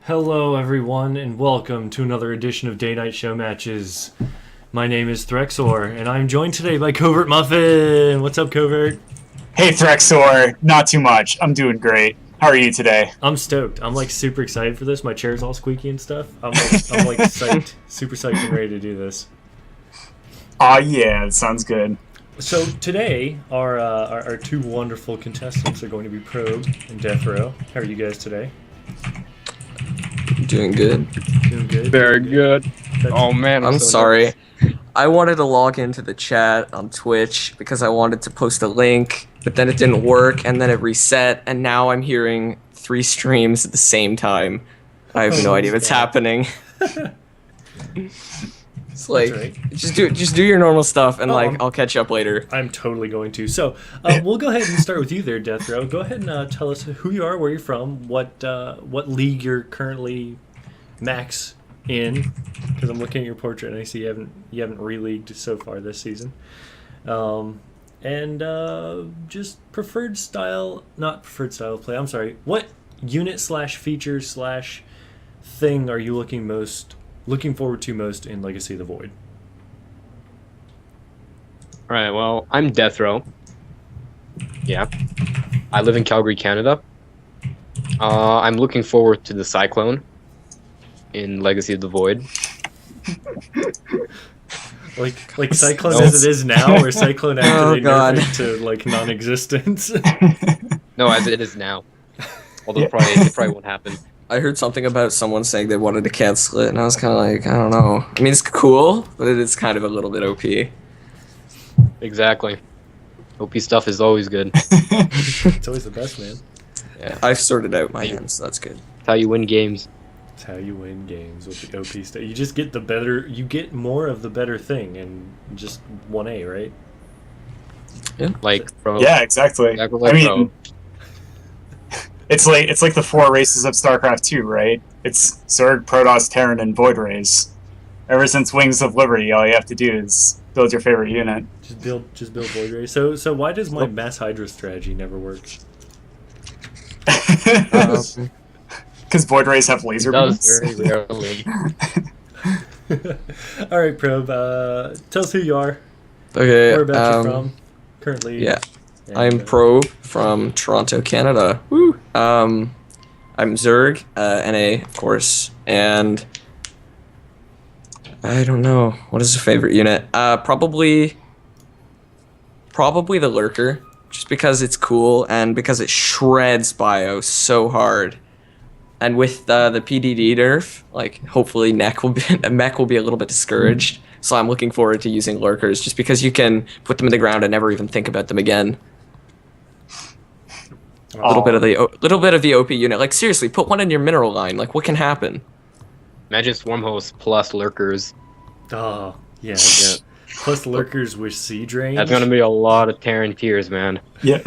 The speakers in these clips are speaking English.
Hello, everyone, and welcome to another edition of Day Night Showmatches. My name is Threxor, and I'm joined today by Covert Muffin. What's up, Covert? Hey, Threxor. Not too much. I'm doing great. How are you today? I'm stoked. I'm like super excited for this. My chair's all squeaky and stuff. I'm like psyched, super psyched and ready to do this. Aw, yeah, it sounds good. So today, our two wonderful contestants are going to be Probe and DeathRoW. How are you guys today? Doing good. Doing good. Very good. Oh man, I'm so sorry. I wanted to log into the chat on Twitch because I wanted to post a link, but then it didn't work, and then it reset, and now I'm hearing 3 streams at the same time. I have no idea what's happening. It's like, right. just do your normal stuff, and I'll catch up later. I'm totally going to. So we'll go ahead and start with you there, DeathRoW. Go ahead and tell us who you are, where you're from, what league you're currently max in. Because I'm looking at your portrait and I see you haven't re-leagued so far this season. And just preferred style, not preferred style of play. I'm sorry. What unit / feature / thing are you looking forward to most in Legacy of the Void? Alright, well, I'm DeathRoW. Yeah. I live in Calgary, Canada. I'm looking forward to the Cyclone in Legacy of the Void. Like Cyclone as it is now, or Cyclone after they nerf it to like non-existence? No, as it is now. Although it probably won't happen. I heard something about someone saying they wanted to cancel it, and I was kind of like, I don't know. I mean, it's cool, but it is kind of a little bit OP. Exactly. OP stuff is always good. It's always the best, man. Yeah, I've sorted out my hands, so that's good. That's how you win games. It's how you win games with the OP stuff. You just get you get more of the better thing, and just 1A, right? Yeah. Like Pro. Yeah, exactly. Exactly like I mean, Pro. it's like the 4 races of StarCraft 2, right? It's Zerg, Protoss, Terran, and Void Rays. Ever since Wings of Liberty, all you have to do is build your favorite unit. Just build Void Ray. So why does my Mass Hydra strategy never work? Because Void Rays have laser beams. Very rarely. All right, Probe. Tell us who you are. Okay. Whereabouts you're from. Currently. Yeah. And, I'm Probe from Toronto, Canada. Woo! I'm Zerg, NA, of course, and I don't know. What is your favorite unit? Probably the Lurker, just because it's cool and because it shreds bio so hard. And with the PDD nerf, like hopefully mech will be a little bit discouraged. So I'm looking forward to using Lurkers, just because you can put them in the ground and never even think about them again. A little bit of the OP unit. Like seriously, put one in your mineral line. Like what can happen? Imagine Swarm Host plus Lurkers. Oh, yeah. Plus Lurkers with Siege range. That's gonna be a lot of Terran tears, man. Yeah.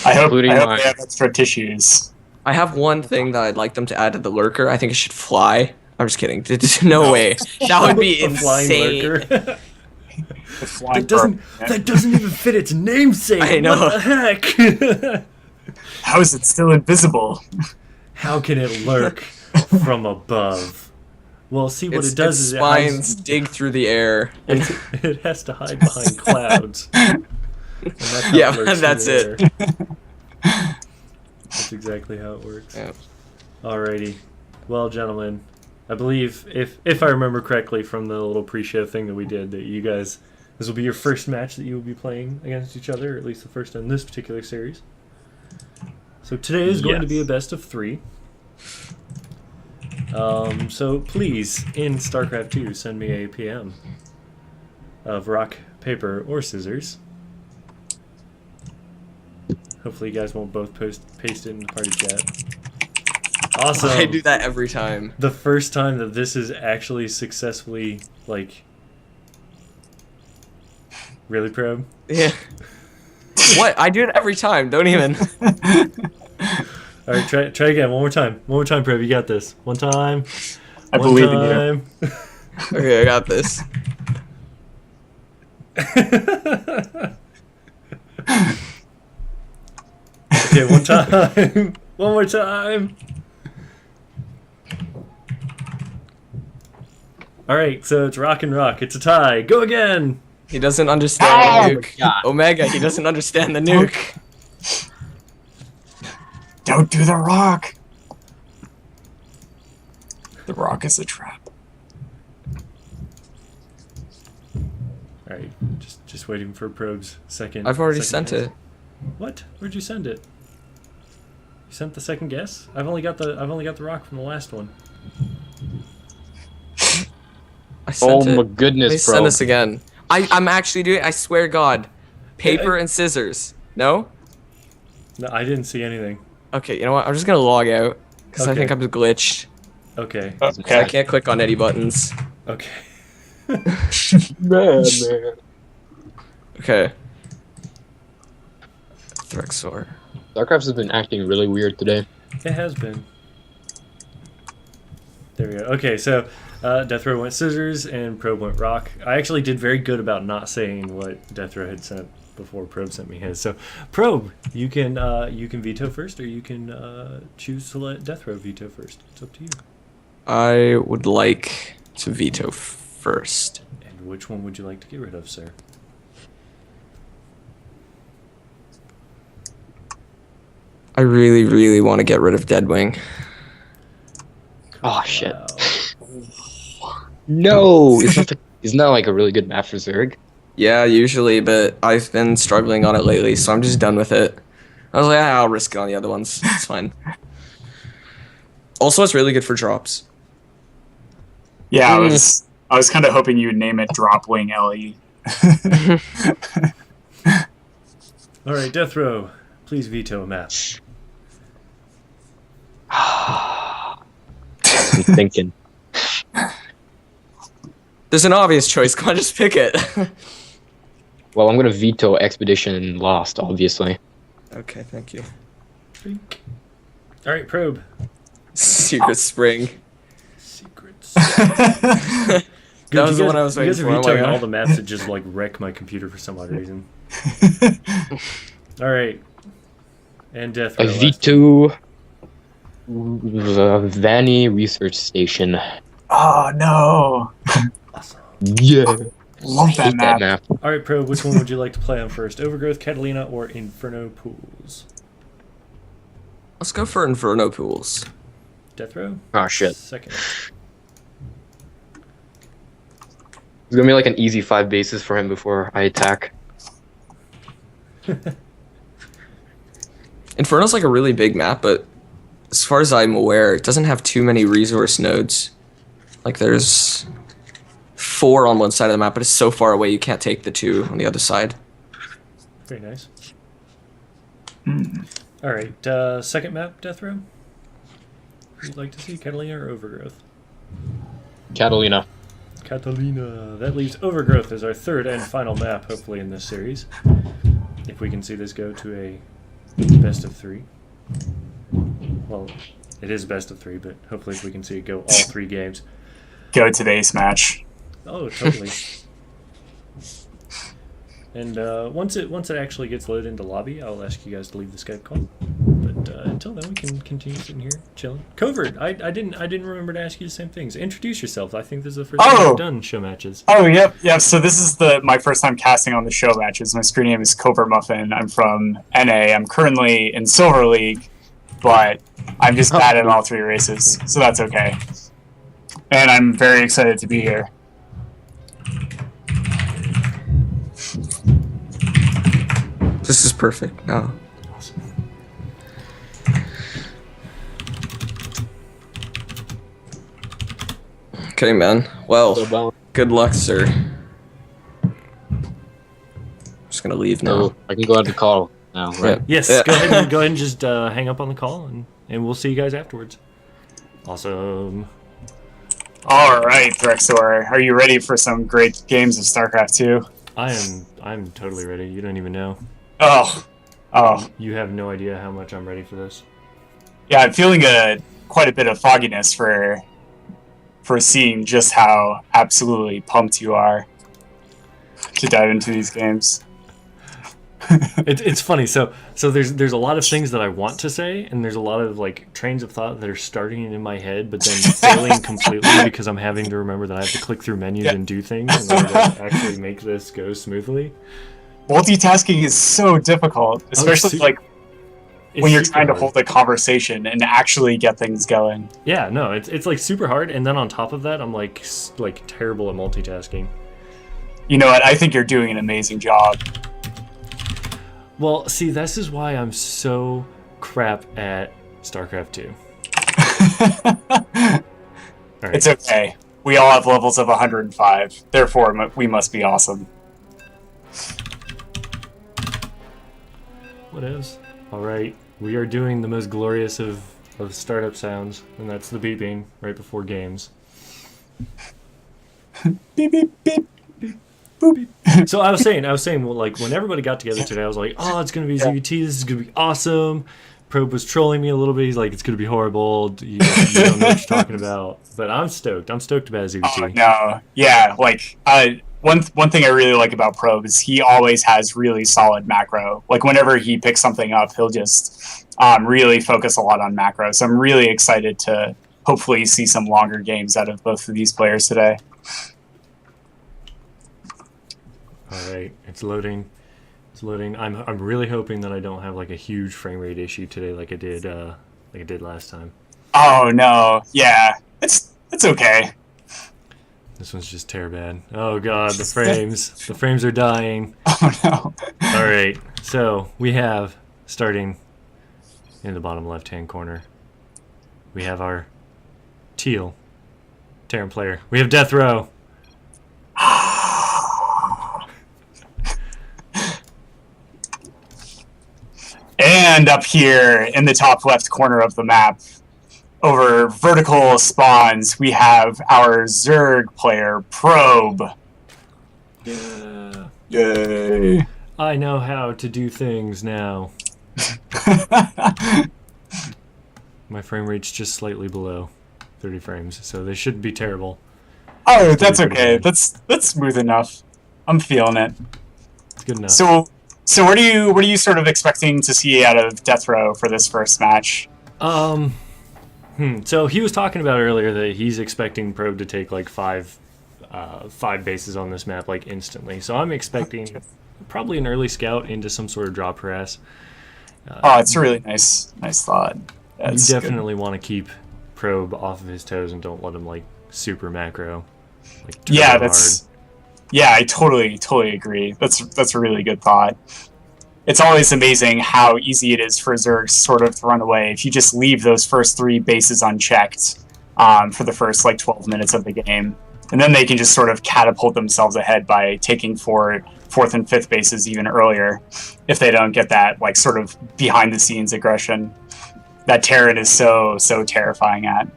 I hope Including they mine. have extra tissues. I have one thing that I'd like them to add to the Lurker. I think it should fly. I'm just kidding. There's no way. That would be A flying insane. Lurker. The flying that doesn't even fit its namesake. I know. What the heck? How is it still invisible? How can it lurk from above? Well, see what it does is spines dig through the air. it has to hide behind clouds. And that's how Yeah, it lurks that's through it. the air. That's exactly how it works. Yeah. Alrighty. Well, gentlemen, I believe, if I remember correctly from the little pre-show thing that we did, that you guys, this will be your first match that you will be playing against each other, or at least the first in this particular series. So today is going to be a best of 3. So please, in StarCraft 2, send me a PM of rock, paper, or scissors. Hopefully you guys won't both paste it in the party chat. Awesome. I do that every time. The first time that this is actually successfully, like... Really, Probe? Yeah. What? I do it every time. Don't even. Alright, try again. One more time. One more time, Probe. You got this. One time. I believe in you. Okay, I got this. Okay, one time. One more time. All right, so it's rock and rock. It's a tie. Go again. He doesn't understand the nuke. God. Omega, he doesn't understand the nuke. Don't do the rock. The rock is a trap. All right, just waiting for Probe's second. I've already second sent guess. it. What? Where'd you send it? You sent the second guess? I've only got the rock from the last one. I sent Oh it. my Please goodness, bro. send this again. I'm actually doing it. I swear to God. Paper and scissors. No? No, I didn't see anything. Okay, you know what? I'm just gonna log out because I Okay. think I'm glitched. Okay. I Okay. can't click on any buttons. Okay. Man. Okay. Threxor. StarCraft has been acting really weird today. It has been. There we go. Okay, so DeathRow went scissors and Probe went rock. I actually did very good about not saying what DeathRow had sent before Probe sent me his. So Probe, you can veto first, or you can choose to let DeathRow veto first. It's up to you. I would like to veto first. And which one would you like to get rid of, sir? I really, really want to get rid of Deadwing. Oh shit. Wow. No! Isn't that like a really good map for Zerg? Yeah, usually, but I've been struggling on it lately, so I'm just done with it. I was like, I'll risk it on the other ones. It's fine. Also, it's really good for drops. Yeah, I was kind of hoping you would name it Dropwing LE. All right, DeathRow, please veto a map. I'm thinking. There's an obvious choice. Come on, just pick it. Well, I'm gonna veto Expedition Lost, obviously. Okay, thank you. All right, Probe. Secret Spring. Secrets. That was the one I was You waiting guys are for. Oh my vetoing God. all the maps that just like wreck my computer for some odd reason. All right. And DeathRow. I veto Vanny Research Station. Oh no! Awesome. Yeah. Love I hate that map. All right, Probe, which one would you like to play on first? Overgrowth, Catalina, or Inferno Pools? Let's go for Inferno Pools. DeathRow? Oh shit. Second. It's gonna be like an easy 5 bases for him before I attack. Inferno's like a really big map, but as far as I'm aware, it doesn't have too many resource nodes. Like there's 4 on one side of the map, but it's so far away you can't take the 2 on the other side. Very nice. Hmm. All right, second map, DeathRow? Who would like to see, Catalina or Overgrowth? Catalina. Catalina. That leaves Overgrowth as our third and final map, hopefully, in this series. If we can see this go to a best of 3. Well, it is best of 3, but hopefully if we can see it go all 3 games. Go today's match. Oh, totally. And once it actually gets loaded into lobby, I'll ask you guys to leave the Skype call. But until then, we can continue sitting here chilling. Covert, I didn't remember to ask you the same things. Introduce yourself. I think this is the first time you've done show matches. Oh, yep. So this is my first time casting on the show matches. My screen name is Covert Muffin. I'm from NA. I'm currently in Silver League, but I'm just bad at all 3 races, so that's okay. And I'm very excited to be here. This is perfect. No. Okay, man. Well, good luck, sir. I'm just gonna leave now. So I can go ahead to call now, right? Yes, Yeah. go ahead and just hang up on the call, and we'll see you guys afterwards. Awesome. All right, Drexor, are you ready for some great games of StarCraft 2? I'm totally ready. You don't even know. Oh, You have no idea how much I'm ready for this. yeah. I'm feeling quite a bit of fogginess for seeing just how absolutely pumped you are to dive into these games. It's funny. So there's a lot of things that I want to say, and there's a lot of like trains of thought that are starting in my head, but then failing completely because I'm having to remember that I have to click through menus and do things in order to actually make this go smoothly. Multitasking is so difficult, especially like It's when you're super trying to hard. hold a conversation and actually get things going. Yeah, no, it's like super hard, and then on top of that, I'm like terrible at multitasking. You know what? I think you're doing an amazing job. Well, see, this is why I'm so crap at StarCraft 2. All right. It's okay. We all have levels of 105. Therefore, we must be awesome. What is? All right, we are doing the most glorious of startup sounds, and that's the beeping right before games. Beep, beep, beep. So I was saying, well, like when everybody got together today, I was like, oh, it's gonna be ZVT. This is gonna be awesome. Probe was trolling me a little bit. He's like, it's gonna be horrible. You don't know what you're talking about. But I'm stoked. I'm stoked about ZVT. Oh, no. Yeah, like, one thing I really like about Probe is he always has really solid macro. Like, whenever he picks something up, he'll just really focus a lot on macro. So I'm really excited to hopefully see some longer games out of both of these players today. All right, it's loading. It's loading. I'm really hoping that I don't have like a huge frame rate issue today, like I did last time. Oh, no. Yeah. It's okay. This one's just tear bad. Oh god, the frames are dying. Oh, no. All right, so we have starting in the bottom left-hand corner. We have our teal Terran player. We have DeathRoW. And up here in the top left corner of the map, over vertical spawns, we have our Zerg player, Probe. Yeah. Yay. I know how to do things now. My frame rate's just slightly below 30 frames, so they shouldn't be terrible. Oh, that's okay. That's smooth enough. I'm feeling it. It's good enough. So what are you sort of expecting to see out of DeathRoW for this first match? So he was talking about earlier that he's expecting Probe to take like five bases on this map like instantly. So I'm expecting probably an early scout into some sort of drop harass. Oh, it's a really nice thought. That's you definitely want to keep Probe off of his toes and don't let him like super macro. Like yeah, hard. Yeah, I totally agree. That's a really good thought. It's always amazing how easy it is for Zergs sort of to run away if you just leave those first 3 bases unchecked for the first like 12 minutes of the game. And then they can just sort of catapult themselves ahead by taking 4th and 5th bases even earlier if they don't get that like sort of behind the scenes aggression that Terran is so terrifying at.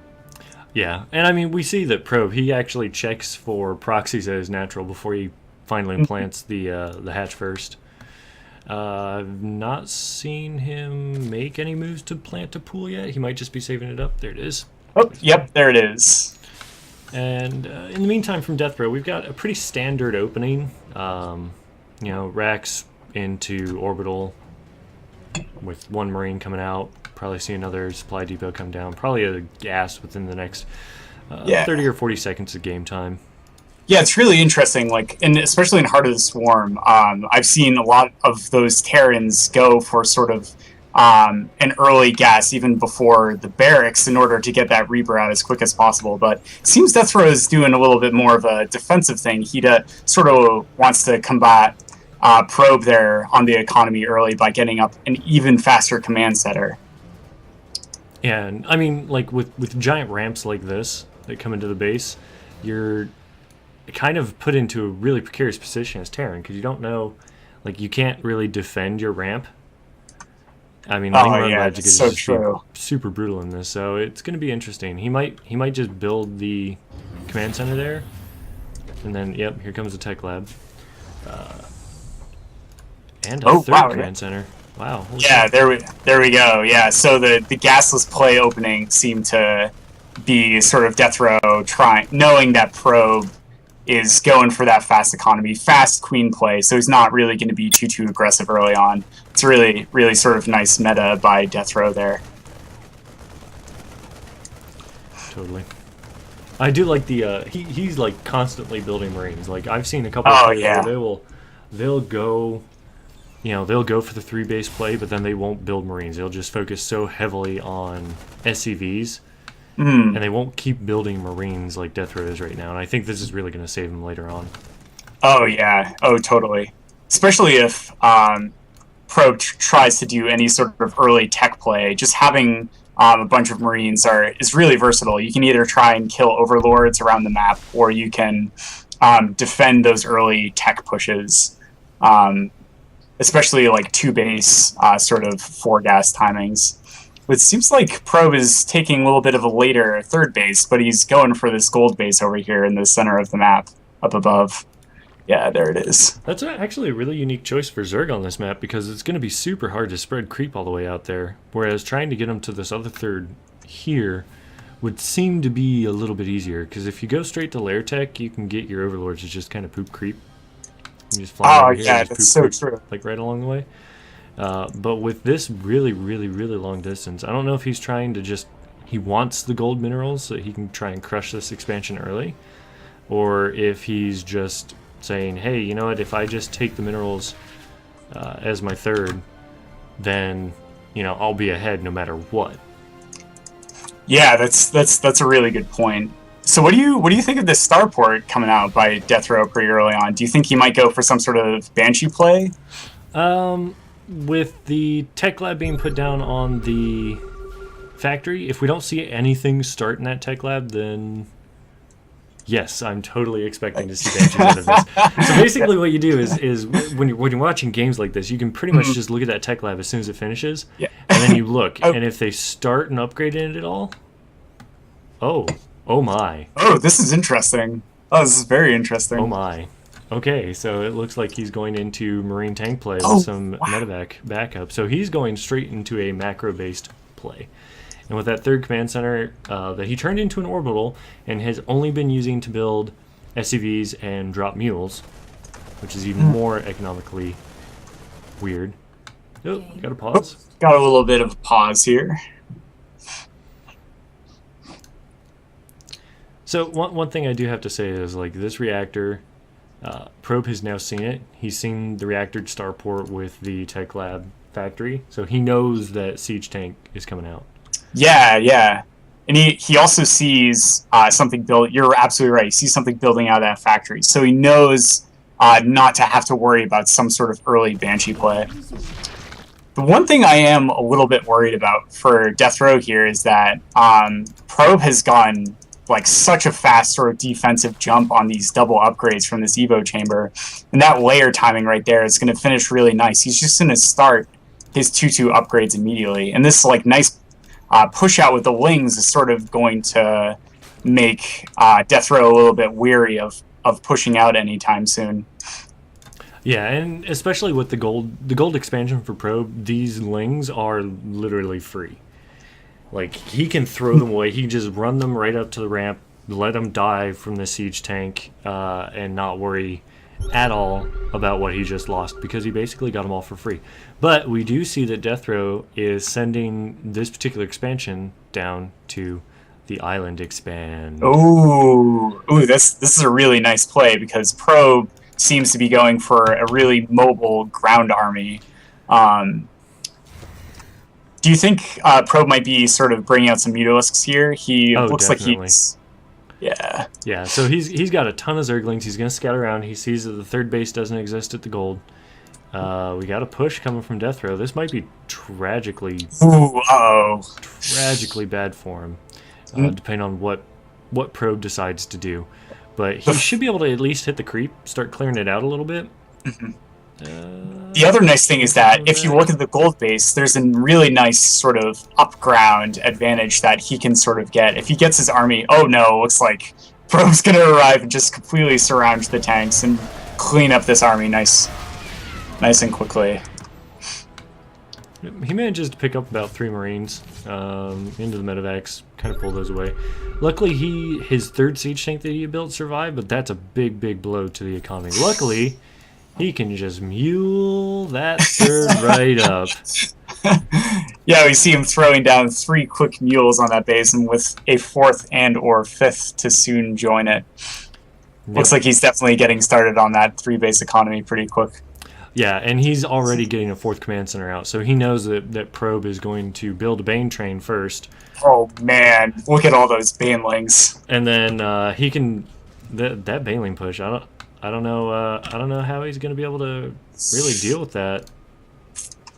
Yeah, and I mean, we see that Probe, he actually checks for proxies as natural before he finally plants the hatch first. I've not seen him make any moves to plant a pool yet. He might just be saving it up. There it is. Oh, yep, there it is. And in the meantime, from DeathRoW, we've got a pretty standard opening. Racks into orbital with 1 Marine coming out. Probably see another supply depot come down. Probably a gas within the next 30 or 40 seconds of game time. Yeah, it's really interesting. Like, and especially in Heart of the Swarm, I've seen a lot of those Terrans go for sort of an early gas even before the barracks in order to get that Reaper out as quick as possible. But it seems DeathRoW is doing a little bit more of a defensive thing. He sort of wants to combat Probe there on the economy early by getting up an even faster command center. Yeah, and I mean, like with giant ramps like this that come into the base, you're kind of put into a really precarious position as Terran because you don't know, like you can't really defend your ramp. I mean, run logic is so just true. Super brutal in this, so it's going to be interesting. He might just build the command center there, and then yep, here comes the tech lab, and a third command center. Wow. Holy yeah, shit. there we go. Yeah, so the gasless play opening seemed to be sort of DeathRoW knowing that Probe is going for that fast economy, fast queen play, so he's not really going to be too aggressive early on. It's really, really sort of nice meta by DeathRoW there. Totally. I do like the he's like constantly building Marines. Like I've seen a couple Oh, of players yeah. where they'll go, you know, they'll go for the 3 base play, but then they won't build Marines. They'll just focus so heavily on SCVs, and they won't keep building Marines like DeathRoW is right now. And I think this is really going to save him later on. Oh, yeah. Oh, totally. Especially if Pro tries to do any sort of early tech play. Just having a bunch of Marines is really versatile. You can either try and kill overlords around the map, or you can defend those early tech pushes. Especially like 2 base sort of 4 gas timings. It seems like Probe is taking a little bit of a later 3rd base, but he's going for this gold base over here in the center of the map, up above. Yeah, there it is. That's actually a really unique choice for Zerg on this map, because it's going to be super hard to spread creep all the way out there, whereas trying to get him to this other 3rd here would seem to be a little bit easier, because if you go straight to lair tech, you can get your overlords to just kind of poop creep. You just fly over here yeah, and just that's poop so creep, true. like right along the way. But with this really long distance, I don't know if he's trying to just, he wants the gold minerals so he can try and crush this expansion early, or if he's just saying, hey, you know what, if I just take the minerals as my 3rd, then, you know, I'll be ahead no matter what. Yeah, that's a really good point. So what do you think of this starport coming out by DeathRoW pretty early on? Do you think he might go for some sort of Banshee play? With the tech lab being put down on the factory, if we don't see anything start in that tech lab, then yes, I'm totally expecting to see Banshees out of this. So basically what you do is when you're watching games like this, you can pretty much just look at that tech lab as soon as it finishes, Yeah. and then you look, and if they start and upgrade it at all, oh my. Oh, this is interesting. Oh, this is very interesting. Oh my. Okay, so it looks like he's going into Marine tank play with Oh, some medevac backup. So he's going straight into a macro-based play. And with that 3rd command center that he turned into an orbital and has only been using to build SCVs and drop mules, which is even more economically weird. Oh, gotta pause. Got a little bit of a pause here. So one thing I do have to say is, like, this reactor, Probe has now seen it. He's seen the reactor starport with the tech lab factory, so he knows that siege tank is coming out. Yeah. And he also sees something built. You're absolutely right. He sees something building out of that factory, so he knows not to have to worry about some sort of early Banshee play. The one thing I am a little bit worried about for DeathRoW here is that Probe has gone like such a fast sort of defensive jump on these double upgrades from this Evo chamber, and that layer timing right there is going to finish really nice. He's just going to start his 2/2 upgrades immediately, and this like nice push out with the wings is sort of going to make DeathRoW a little bit weary of pushing out anytime soon. Yeah, and especially with the gold expansion for Probe, these lings are literally free. Like, he can throw them away. He can just run them right up to the ramp, let them die from the siege tank, and not worry at all about what he just lost, because he basically got them all for free. But we do see that DeathRoW is sending this particular expansion down to the island expand. Ooh, this is a really nice play, because Probe seems to be going for a really mobile ground army. Do you think Probe might be sort of bringing out some Mutalisks here? He looks definitely. like he's... Yeah. Yeah, so he's got a ton of Zerglings. He's going to scout around. He sees that the 3rd base doesn't exist at the gold. We got a push coming from DeathRoW. This might be tragically bad for him, depending on what Probe decides to do. But he should be able to at least hit the creep, start clearing it out a little bit. The other nice thing is that if you look at the gold base, there's a really nice sort of up-ground advantage that he can sort of get. If he gets his army, oh no, looks like Probe's going to arrive and just completely surround the tanks and clean up this army nice and quickly. he manages to pick up about 3 Marines into the medevacs, kind of pull those away. Luckily, his 3rd siege tank that he built survived, but that's a big blow to the economy. Luckily, he can just mule that 3rd right up. Yeah, we see him throwing down 3 quick mules on that base, and with a 4th and or 5th to soon join it. Yep. Looks like he's definitely getting started on that 3-base economy pretty quick. Yeah, and he's already getting a 4th command center out, so he knows that Probe is going to build a Bane train first. Oh man, look at all those Banelings. And then he can that Baneling push. I don't know how he's going to be able to really deal with that.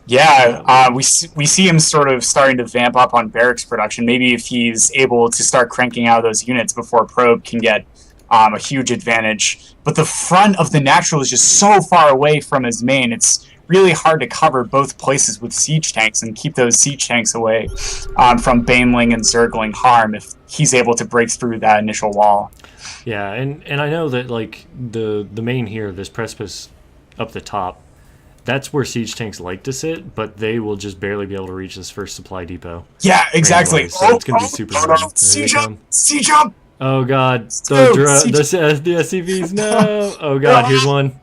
Yeah, we see him sort of starting to vamp up on barracks production. Maybe if he's able to start cranking out those units before Probe can get a huge advantage. But the front of the natural is just so far away from his main. It's really hard to cover both places with siege tanks and keep those siege tanks away from Baneling and Zergling harm if he's able to break through that initial wall. Yeah, and I know that like the main here, this precipice up the top, that's where siege tanks like to sit, but they will just barely be able to reach this first supply depot. Yeah, exactly. So it's going to be super hard. Siege up! Siege up! Oh god, the SCVs, no! Oh god, here's one.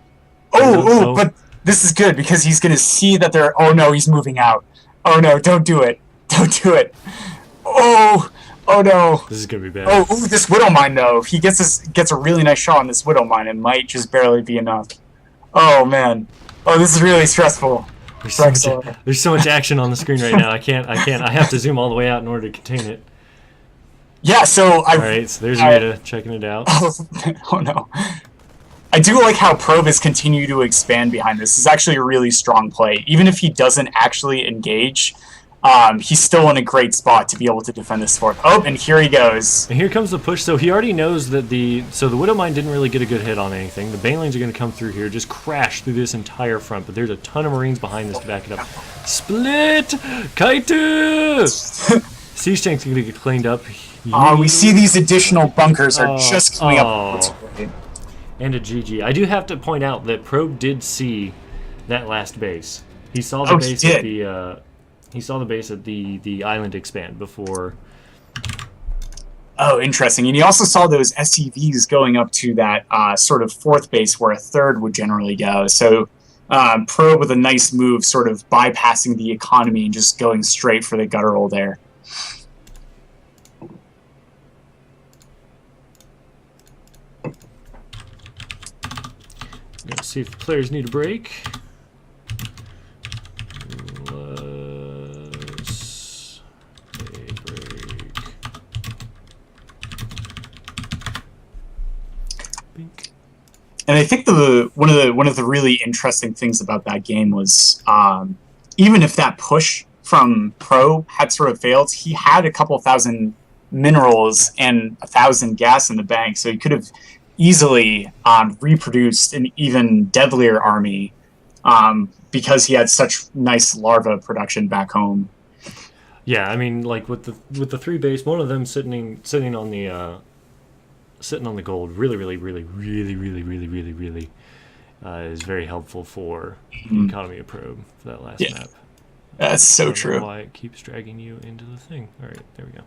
Oh, but this is good because he's going to see that they're... Oh no, he's moving out. Oh no, don't do it. Don't do it. Oh no. This is going to be bad. Oh, this Widow Mine though. If he gets a really nice shot on this Widow Mine, it might just barely be enough. Oh man. Oh, this is really stressful. There's so much action on the screen right now. I can't. I have to zoom all the way out in order to contain it. Yeah, so Alright, so there's Rita checking it out. Oh no. I do like how Probe has continued to expand behind this. It's actually a really strong play. Even if he doesn't actually engage, he's still in a great spot to be able to defend this fort. Oh, and here he goes. And here comes the push. So he already knows that the Widow Mine didn't really get a good hit on anything. The Banelings are going to come through here, just crash through this entire front. But there's a ton of Marines behind this to back it up. Split! Kaitu! Siege tanks are going to get cleaned up. We see these additional bunkers are just coming up. And a GG. I do have to point out that Probe did see that last base. He saw the base at the he saw the base at the island expand before. Oh, interesting. And he also saw those SCVs going up to that sort of 4th base where a 3rd would generally go. So Probe with a nice move, sort of bypassing the economy and just going straight for the guttural there. Let's see if the players need a break. And I think one of the really interesting things about that game was even if that push from Pro had sort of failed, he had a couple thousand minerals and 1,000 gas in the bank, so he could have easily reproduced an even deadlier army because he had such nice larva production back home. Yeah, I mean, like with the 3 base, one of them sitting on the gold really is very helpful for the economy of Probe for that last map. That's so true. I don't know why it keeps dragging you into the thing. All right, there we go.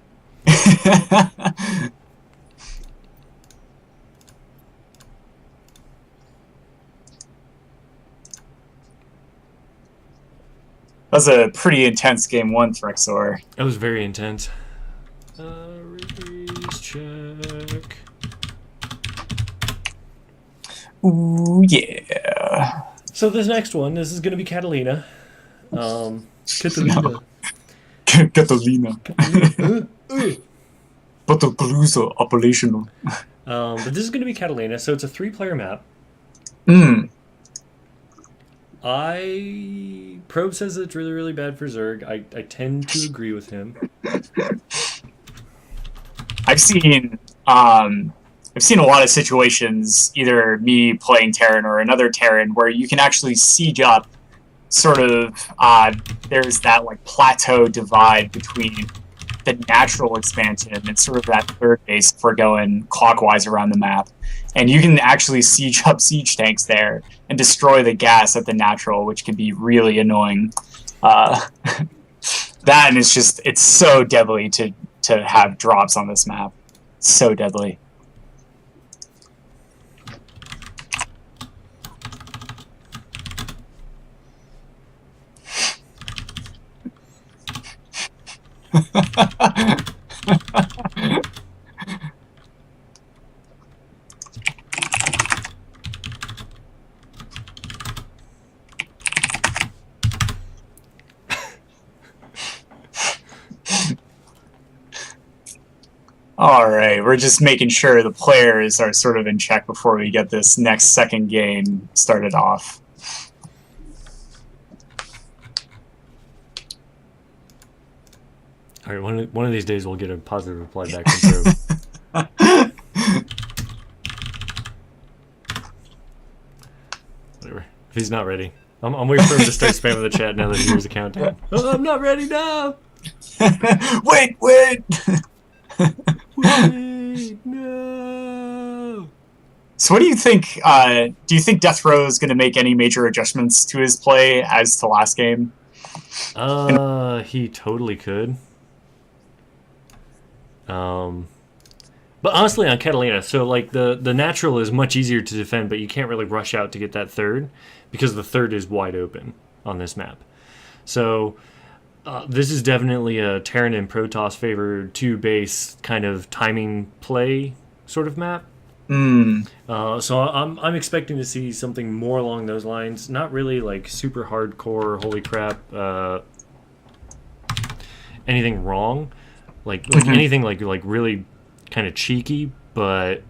That was a pretty intense game 1, Threxor. That was very intense. Release check. Ooh, yeah. So this next one, this is going to be Catalina. Catalina. No. Catalina. Battlecruiser operational. But this is going to be Catalina, so it's a 3-player map. Probe says it's really bad for Zerg. I tend to agree with him. I've seen a lot of situations, either me playing Terran or another Terran, where you can actually siege up sort of there's that like plateau divide between the natural expansion and sort of that 3rd base if we're going clockwise around the map. And you can actually siege up siege tanks there and destroy the gas at the natural, which can be really annoying. Uh, that and it's so deadly to have drops on this map. So deadly. All right, we're just making sure the players are sort of in check before we get this next second game started off. All right, one of these days we'll get a positive reply back from Probe. Whatever. If he's not ready, I'm waiting for him to start spamming the chat now that he hears the countdown. Oh, I'm not ready now. Wait. Wait, no. So what do you think? Do you think DeathRoW is going to make any major adjustments to his play as to last game? He totally could. But honestly, on Catalina, so like the natural is much easier to defend, but you can't really rush out to get that third because the third is wide open on this map. So this is definitely a Terran and Protoss favored 2 base kind of timing play sort of map. So I'm expecting to see something more along those lines. Not really like super hardcore, holy crap, anything wrong, like anything like really kind of cheeky, but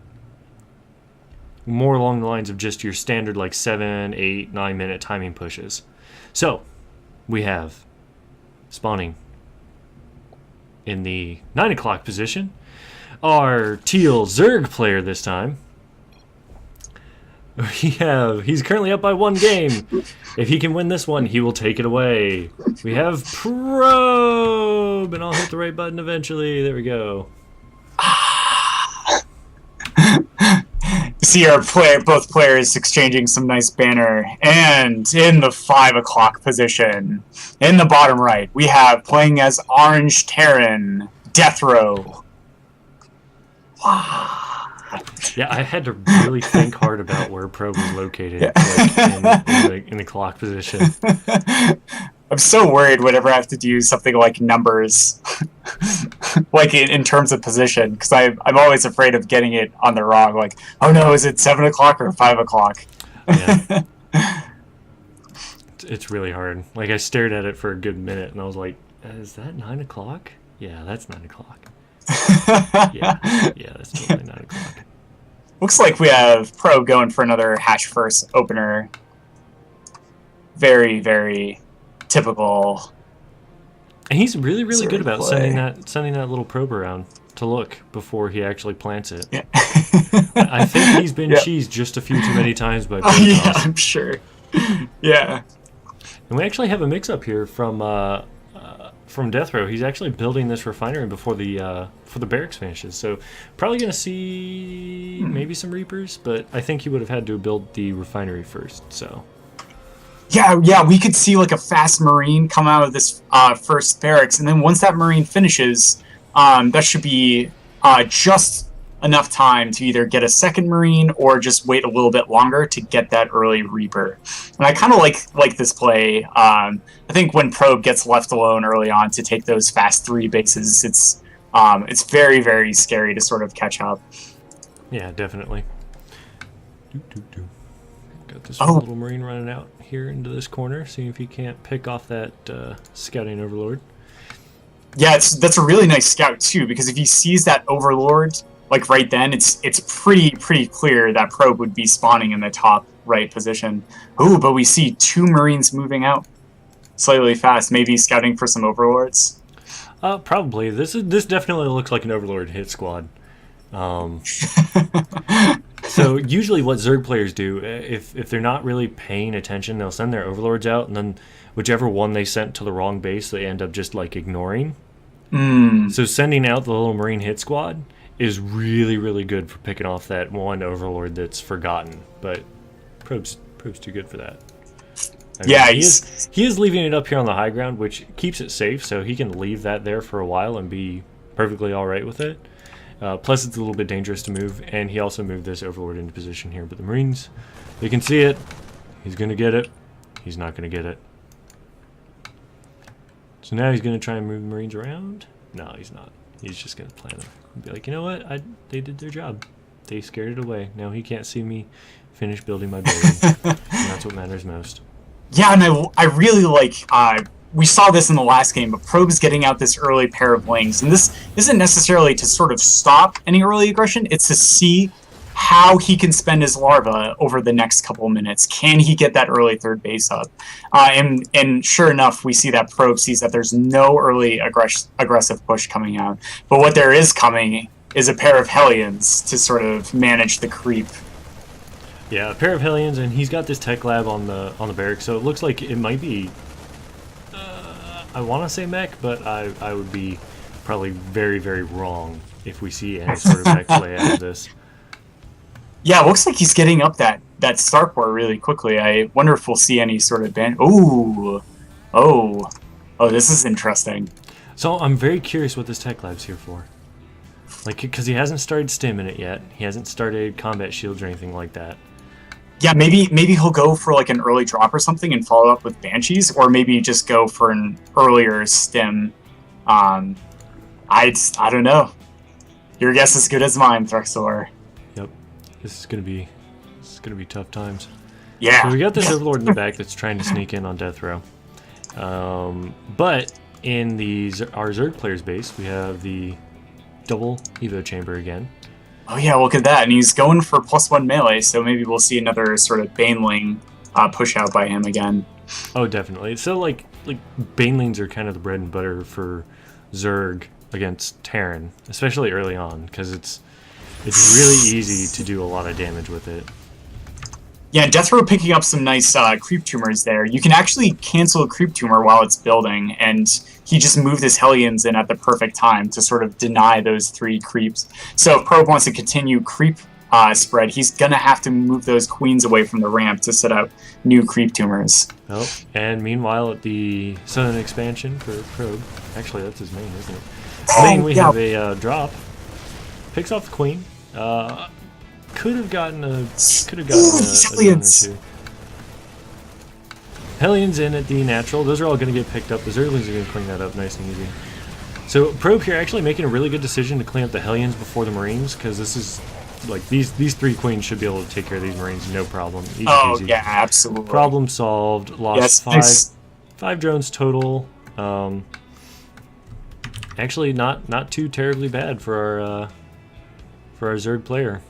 more along the lines of just your standard like 7, 8, 9 minute timing pushes. So we have spawning in the 9 o'clock position our teal Zerg player this time. He's currently up by 1 game. If he can win this one, he will take it away. We have Probe, and I'll hit the right button eventually. There we go. See both players exchanging some nice banner, and in the 5 o'clock position, in the bottom right, we have playing as Orange Terran, DeathRoW. Yeah, I had to really think hard about where Probe was located, like, in the clock position. I'm so worried whenever I have to do something like numbers, like in terms of position, because I'm always afraid of getting it on the wrong. Like, oh no, is it 7 o'clock or 5 o'clock? Yeah. It's really hard. Like, I stared at it for a good minute, and I was like, is that 9 o'clock? Yeah, that's 9 o'clock. Yeah, that's totally 9 o'clock. Looks like we have Probe going for another hatch first opener. Very, very typical. And he's really, really Zerg good about play. sending that little probe around to look before he actually plants it. Yeah. I think he's been Yep. cheesed just a few too many times by Oh, yeah, Protoss. I'm sure. Yeah. And we actually have a mix-up here from DeathRoW. He's actually building this refinery before the barracks finishes. So probably going to see maybe some Reapers, but I think he would have had to build the refinery first. So Yeah, we could see like a fast Marine come out of this first barracks, and then once that Marine finishes, that should be just enough time to either get a second Marine or just wait a little bit longer to get that early Reaper. And I kind of like this play. I think when Probe gets left alone early on to take those fast 3 bases, it's very, very scary to sort of catch up. yeah, definitely. Got this little Marine running out here into this corner, seeing if he can't pick off that scouting overlord. Yeah, that's a really nice scout too, because if he sees that overlord like right then, it's pretty clear that Probe would be spawning in the top right position. Ooh, but we see 2 Marines moving out slightly fast, maybe scouting for some overlords. Probably. This definitely looks like an overlord hit squad. So usually what Zerg players do, if they're not really paying attention, they'll send their overlords out, and then whichever one they sent to the wrong base, they end up just like ignoring. So sending out the little Marine hit squad is really, really good for picking off that one overlord that's forgotten. But Probe's too good for that. I mean, Yeah, he is leaving it up here on the high ground, which keeps it safe, so he can leave that there for a while and be perfectly all right with it. Plus, it's a little bit dangerous to move, and he also moved this Overlord into position here. But the Marines, they can see it. He's going to get it. He's not going to get it. So now he's going to try and move the Marines around. No, he's not. He's just going to plan them. Be like, you know what? They did their job. They scared it away. Now he can't see me finish building my building. And that's what matters most. Yeah, and I really like, we saw this in the last game, but Probe's getting out this early pair of wings, and this isn't necessarily to sort of stop any early aggression, it's to see how he can spend his larva over the next couple of minutes. Can he get that early third base up? And sure enough, we see that Probe sees that there's no early aggressive push coming out, but what there is coming is a pair of Hellions to sort of manage the creep. Yeah, a pair of Hellions, and he's got this tech lab on the barracks, so it looks like it might be. I want to say mech, but I would be probably very, very wrong if we see any sort of mech play out of this. Yeah, it looks like he's getting up that starport really quickly. I wonder if we'll see any sort of band. Oh, this is interesting. So I'm very curious what this tech lab's here for. Like, because he hasn't started stimming it yet. He hasn't started combat shields or anything like that. Yeah, maybe he'll go for like an early drop or something and follow up with Banshees, or maybe just go for an earlier stim. I don't know. Your guess is as good as mine, Threxor. Yep, this is gonna be tough times. Yeah. So we got this Overlord in the back that's trying to sneak in on DeathRoW. But in our Zerg player's base, we have the double Evo chamber again. Oh yeah, look at that, and he's going for +1 melee, so maybe we'll see another sort of Baneling push out by him again. Oh, definitely. So like Banelings are kind of the bread and butter for Zerg against Terran, especially early on, because it's really easy to do a lot of damage with it. Yeah, DeathRoW picking up some nice creep tumors there. You can actually cancel a creep tumor while it's building, and he just moved his Hellions in at the perfect time to sort of deny those 3 creeps. So if Probe wants to continue creep spread, he's going to have to move those queens away from the ramp to set up new creep tumors. Oh, and meanwhile at the Southern expansion for Probe, actually that's his main, isn't it? Main, we have a drop. Picks off the queen. Could have gotten a drone or two. Hellions in at the natural. Those are all going to get picked up. The Zerglings are going to clean that up nice and easy. So Probe here actually making a really good decision to clean up the Hellions before the Marines, because this is like these 3 queens should be able to take care of these Marines no problem. Easy peasy. Yeah, absolutely. Problem solved. Lost five drones total. Actually, not too terribly bad for our Zerg player.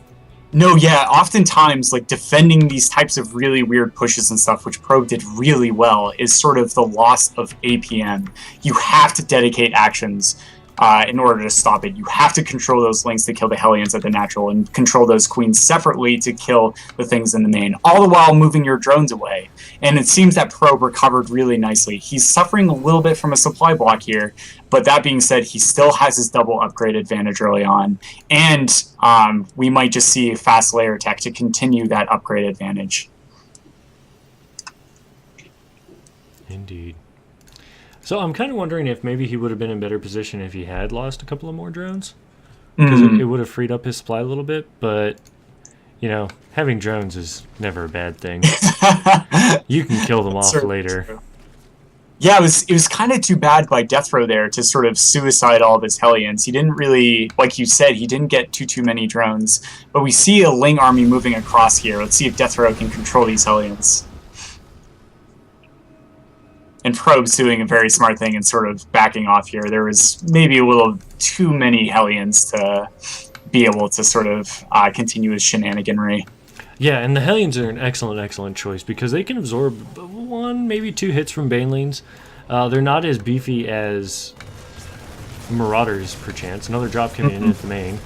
No, yeah, oftentimes, like, defending these types of really weird pushes and stuff, which Probe did really well, is sort of the loss of APM. You have to dedicate actions in order to stop it. You have to control those links to kill the Hellions at the natural, and control those queens separately to kill the things in the main, all the while moving your drones away. And it seems that Probe recovered really nicely. He's suffering a little bit from a supply block here, but that being said, he still has his double upgrade advantage early on, and we might just see fast layer tech to continue that upgrade advantage. Indeed. So I'm kind of wondering if maybe he would have been in better position if he had lost a couple of more drones, because it would have freed up his supply a little bit. But you know, having drones is never a bad thing. You can kill them off later. True. Yeah, it was kind of too bad by DeathRoW there to sort of suicide all of his Hellions. He didn't really, like you said, he didn't get too many drones. But we see a Ling army moving across here. Let's see if DeathRoW can control these Hellions. And Probe's doing a very smart thing and sort of backing off here. There was maybe a little too many Hellions to be able to sort of continue his shenaniganry. Yeah, and the Hellions are an excellent choice, because they can absorb 1, maybe 2 hits from Banelings. They're not as beefy as Marauders, perchance. Another drop coming in at the main.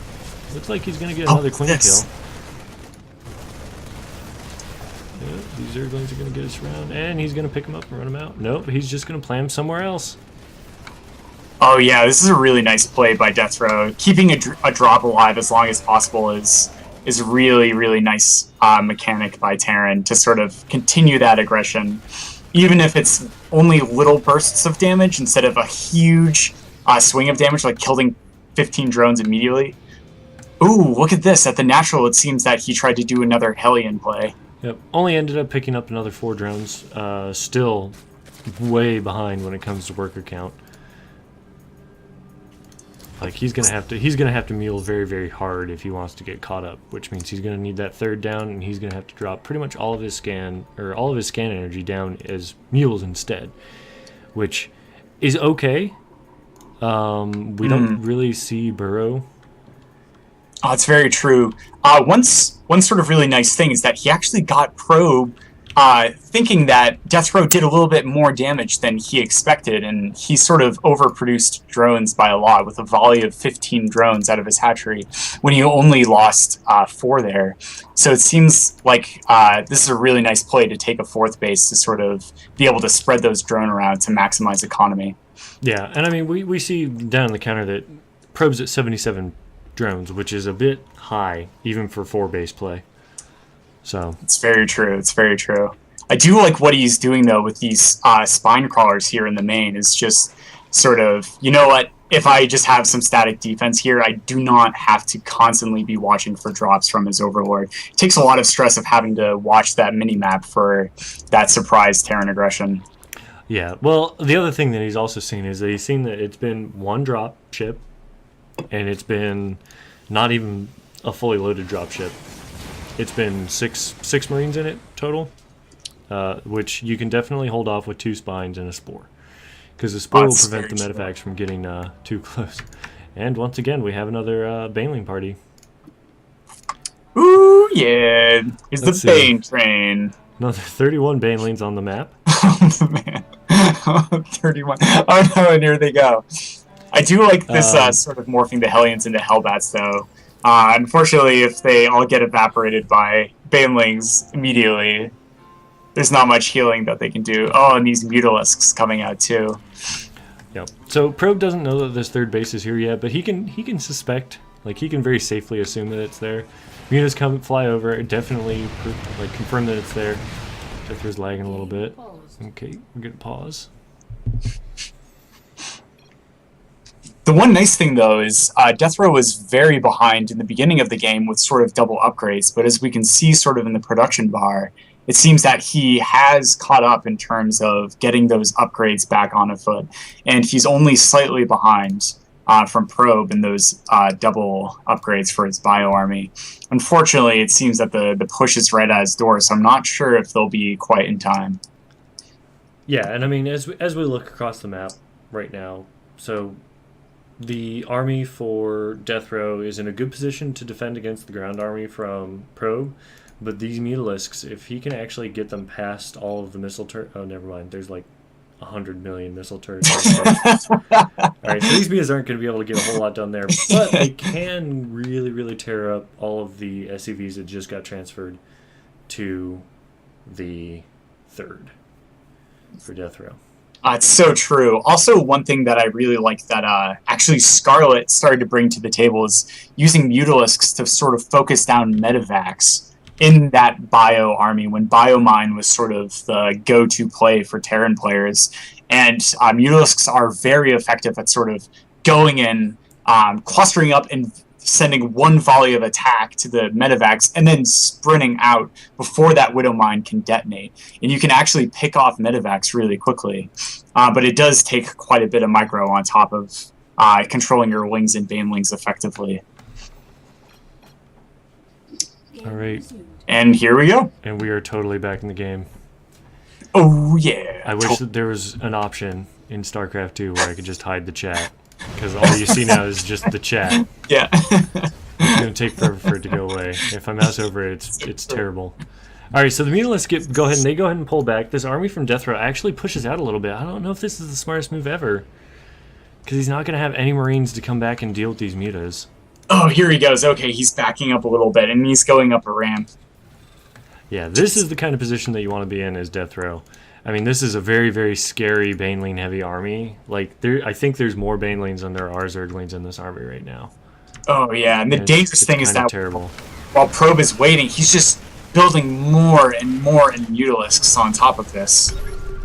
Looks like he's going to get another queen kill. Yep, these Zerglings are going to get us around, and he's going to pick him up and run him out. Nope, he's just going to play him somewhere else. Oh yeah, this is a really nice play by DeathRoW. Keeping a drop alive as long as possible is really nice mechanic by Terran to sort of continue that aggression. even if it's only little bursts of damage instead of a huge swing of damage, like killing 15 drones immediately. Ooh, look at this. At the natural, it seems that he tried to do another Hellion play. Yep. Only ended up picking up another 4 drones. Still way behind when it comes to worker count. Like he's gonna have to mule very, very hard if he wants to get caught up, which means he's gonna need that 3rd down, and he's gonna have to drop pretty much all of his scan energy down as mules instead, which is okay. We don't really see Burrow. Oh, it's very true. One sort of really nice thing is that he actually got Probe thinking that DeathRoW did a little bit more damage than he expected, and he sort of overproduced drones by a lot with a volley of 15 drones out of his hatchery when he only lost 4 there. So it seems like this is a really nice play to take a 4th base to sort of be able to spread those drone around to maximize economy. Yeah, and I mean, we see down in the counter that Probe's at 77 drones, which is a bit high, even for 4 base play. So it's very true. It's very true. I do like what he's doing though with these spine crawlers here in the main. Is just sort of, you know what? If I just have some static defense here, I do not have to constantly be watching for drops from his Overlord. It takes a lot of stress of having to watch that mini map for that surprise Terran aggression. Yeah. Well, the other thing that he's also seen is that he's seen that it's been 1 drop ship, and it's been not even a fully loaded drop ship. It's been six Marines in it total, which you can definitely hold off with 2 spines and a spore, because the spore will prevent the medevacs from getting too close. And once again, we have another Baneling party. Ooh, yeah. Here's the Bane train. Another 31 Banelings on the map. Oh, man. 31. Oh, no, and here they go. I do like this sort of morphing the Hellions into Hellbats, though. Unfortunately, if they all get evaporated by Banelings immediately, there's not much healing that they can do. Oh, and these Mutalisks coming out, too. Yep. So Probe doesn't know that this 3rd base is here yet, but he can suspect. Like, he can very safely assume that it's there. Mutas fly over, definitely confirm that it's there. DeathRow's lagging a little bit. Okay, we're gonna pause. The one nice thing, though, is DeathRoW was very behind in the beginning of the game with sort of double upgrades, but as we can see sort of in the production bar, it seems that he has caught up in terms of getting those upgrades back on foot, and he's only slightly behind from Probe in those double upgrades for his bio army. Unfortunately, it seems that the push is right at his door, so I'm not sure if they'll be quite in time. Yeah, and I mean, as we look across the map right now, so the army for DeathRoW is in a good position to defend against the ground army from Probe, but these Mutalisks, if he can actually get them past all of the missile turrets... Oh, never mind. There's like 100 million missile turrets. Alright, so these Mutas aren't going to be able to get a whole lot done there, but they can really, really tear up all of the SCVs that just got transferred to the 3rd for DeathRoW. It's so true. Also, one thing that I really like that actually Scarlet started to bring to the table is using Mutalisks to sort of focus down medevacs in that bio army when Biomine was sort of the go-to play for Terran players. And Mutalisks are very effective at sort of going in, clustering up and sending 1 volley of attack to the medevacs and then sprinting out before that Widow Mine can detonate. And you can actually pick off medevacs really quickly. But it does take quite a bit of micro on top of controlling your wings and banelings effectively. All right. And here we go. And we are totally back in the game. Oh, yeah. I wish that there was an option in StarCraft 2 where I could just hide the chat. Because all you see now is just the chat. Yeah. It's going to take forever for it to go away. If I mouse over it, it's terrible. All right, so the Mutalisks go ahead and pull back. This army from DeathRoW actually pushes out a little bit. I don't know if this is the smartest move ever. Because he's not going to have any Marines to come back and deal with these Mutas. Oh, here he goes. Okay, he's backing up a little bit, and he's going up a ramp. Yeah, this is the kind of position that you want to be in as DeathRoW. I mean, this is a very, very scary Baneling-heavy army. Like, I think there's more Banelings than there are Zerglings in this army right now. Oh, yeah, and the dangerous thing is that terrible. While Probe is waiting, he's just building more and more Mutalisks on top of this.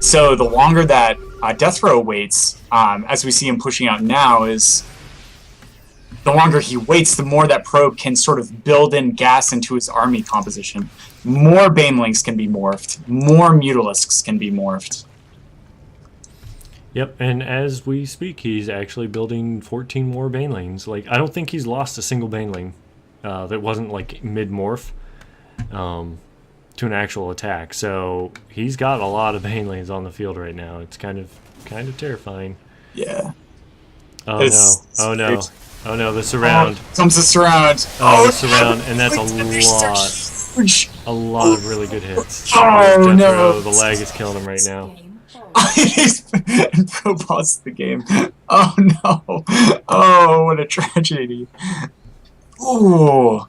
So the longer that DeathRoW waits, as we see him pushing out now, is the longer he waits, the more that Probe can sort of build in gas into his army composition. More Banelings can be morphed. More Mutalisks can be morphed. Yep, and as we speak, he's actually building 14 more Banelings. Like, I don't think he's lost a single Baneling that wasn't like mid-morph to an actual attack. So he's got a lot of Banelings on the field right now. It's kind of terrifying. Yeah. Oh no! Oh no! Oh no! The surround. Comes the surround. Oh, the surround, and that's a lot of really good hits. Oh no! The lag is killing him right now. And Pro lost the game. Oh no! Oh, what a tragedy! Ooh.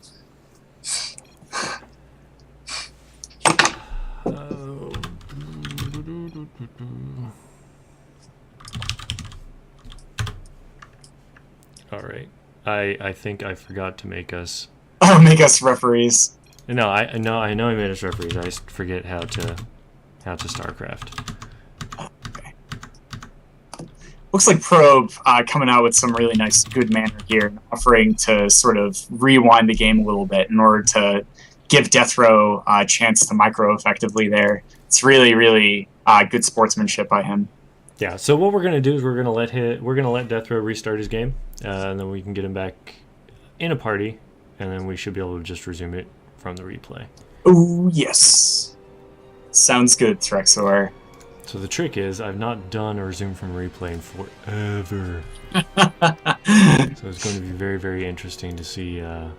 All right. I think I forgot to make us. Oh, make us referees. No, I know I made us referees. I just forget how to StarCraft. Okay. Looks like Probe coming out with some really nice, good manner here, offering to sort of rewind the game a little bit in order to give DeathRoW a chance to micro effectively there. It's really, really good sportsmanship by him. Yeah. So what we're gonna do is we're gonna let DeathRoW restart his game, and then we can get him back in a party, and then we should be able to just resume it from the replay. Oh yes, sounds good, Threxor. So the trick is I've not done a resume from replay in forever. So it's going to be very, very interesting to see how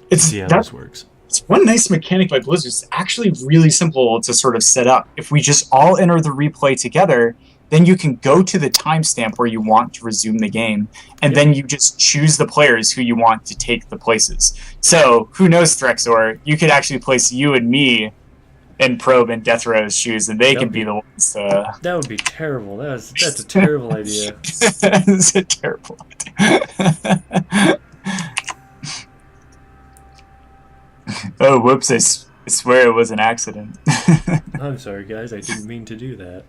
this works. It's one nice mechanic by Blizzard. It's actually really simple to sort of set up. If we just all enter the replay together, then you can go to the timestamp where you want to resume the game, and then you just choose the players who you want to take the places. So, who knows, Threxor, you could actually place you and me in Probe and DeathRow's shoes, and they can be the ones to... That would be terrible. That's a terrible idea. That's a terrible idea. Oh, whoops, I swear it was an accident. I'm sorry, guys. I didn't mean to do that.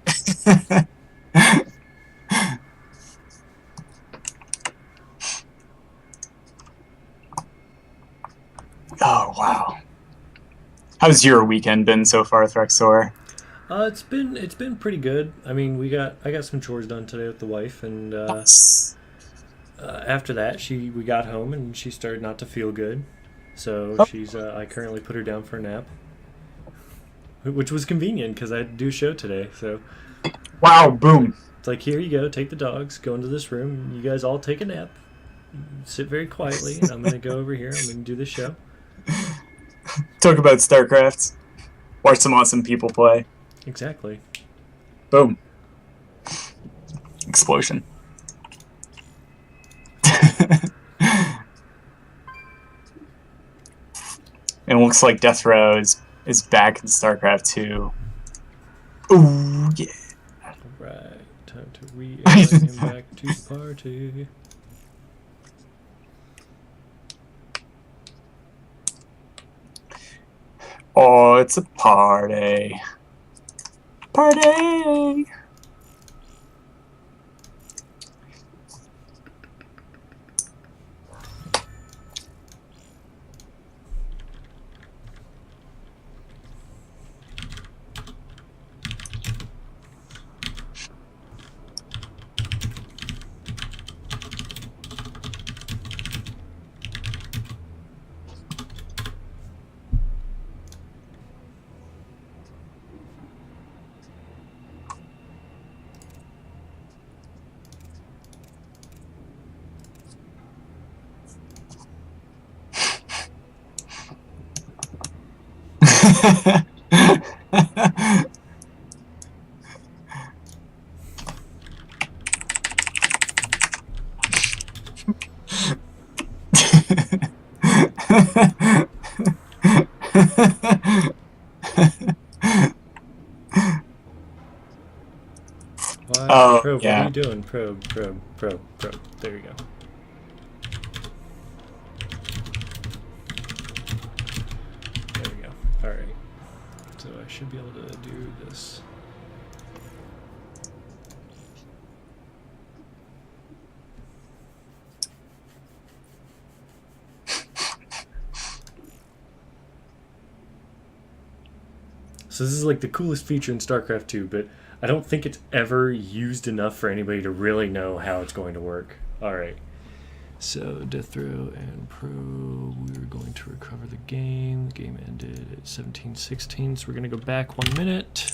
Oh, wow. How's your weekend been so far, Threxor? It's been pretty good. I mean, I got some chores done today with the wife, and after that, we got home and she started not to feel good. So I currently put her down for a nap, which was convenient because I had to do a show today. So, wow, boom! It's like, here you go, take the dogs, go into this room, you guys all take a nap, sit very quietly, and I'm gonna go over here. I'm gonna do the show. Talk about StarCraft. Watch some awesome people play. Exactly. Boom. Explosion. And it looks like DeathRoW is back in StarCraft 2. Ooh, yeah. Alright, time to re-invite him back to the party. Oh, it's a party. Party! Oh, Probe, yeah. what are you doing? Probe. There you go. There we go. Alright. So I should be able to do this. So this is like the coolest feature in StarCraft 2, but I don't think it's ever used enough for anybody to really know how it's going to work. Alright. So DeathRoW and Pro, we were going to recover the game. The game ended at 17:16, so we're going to go back 1 minute.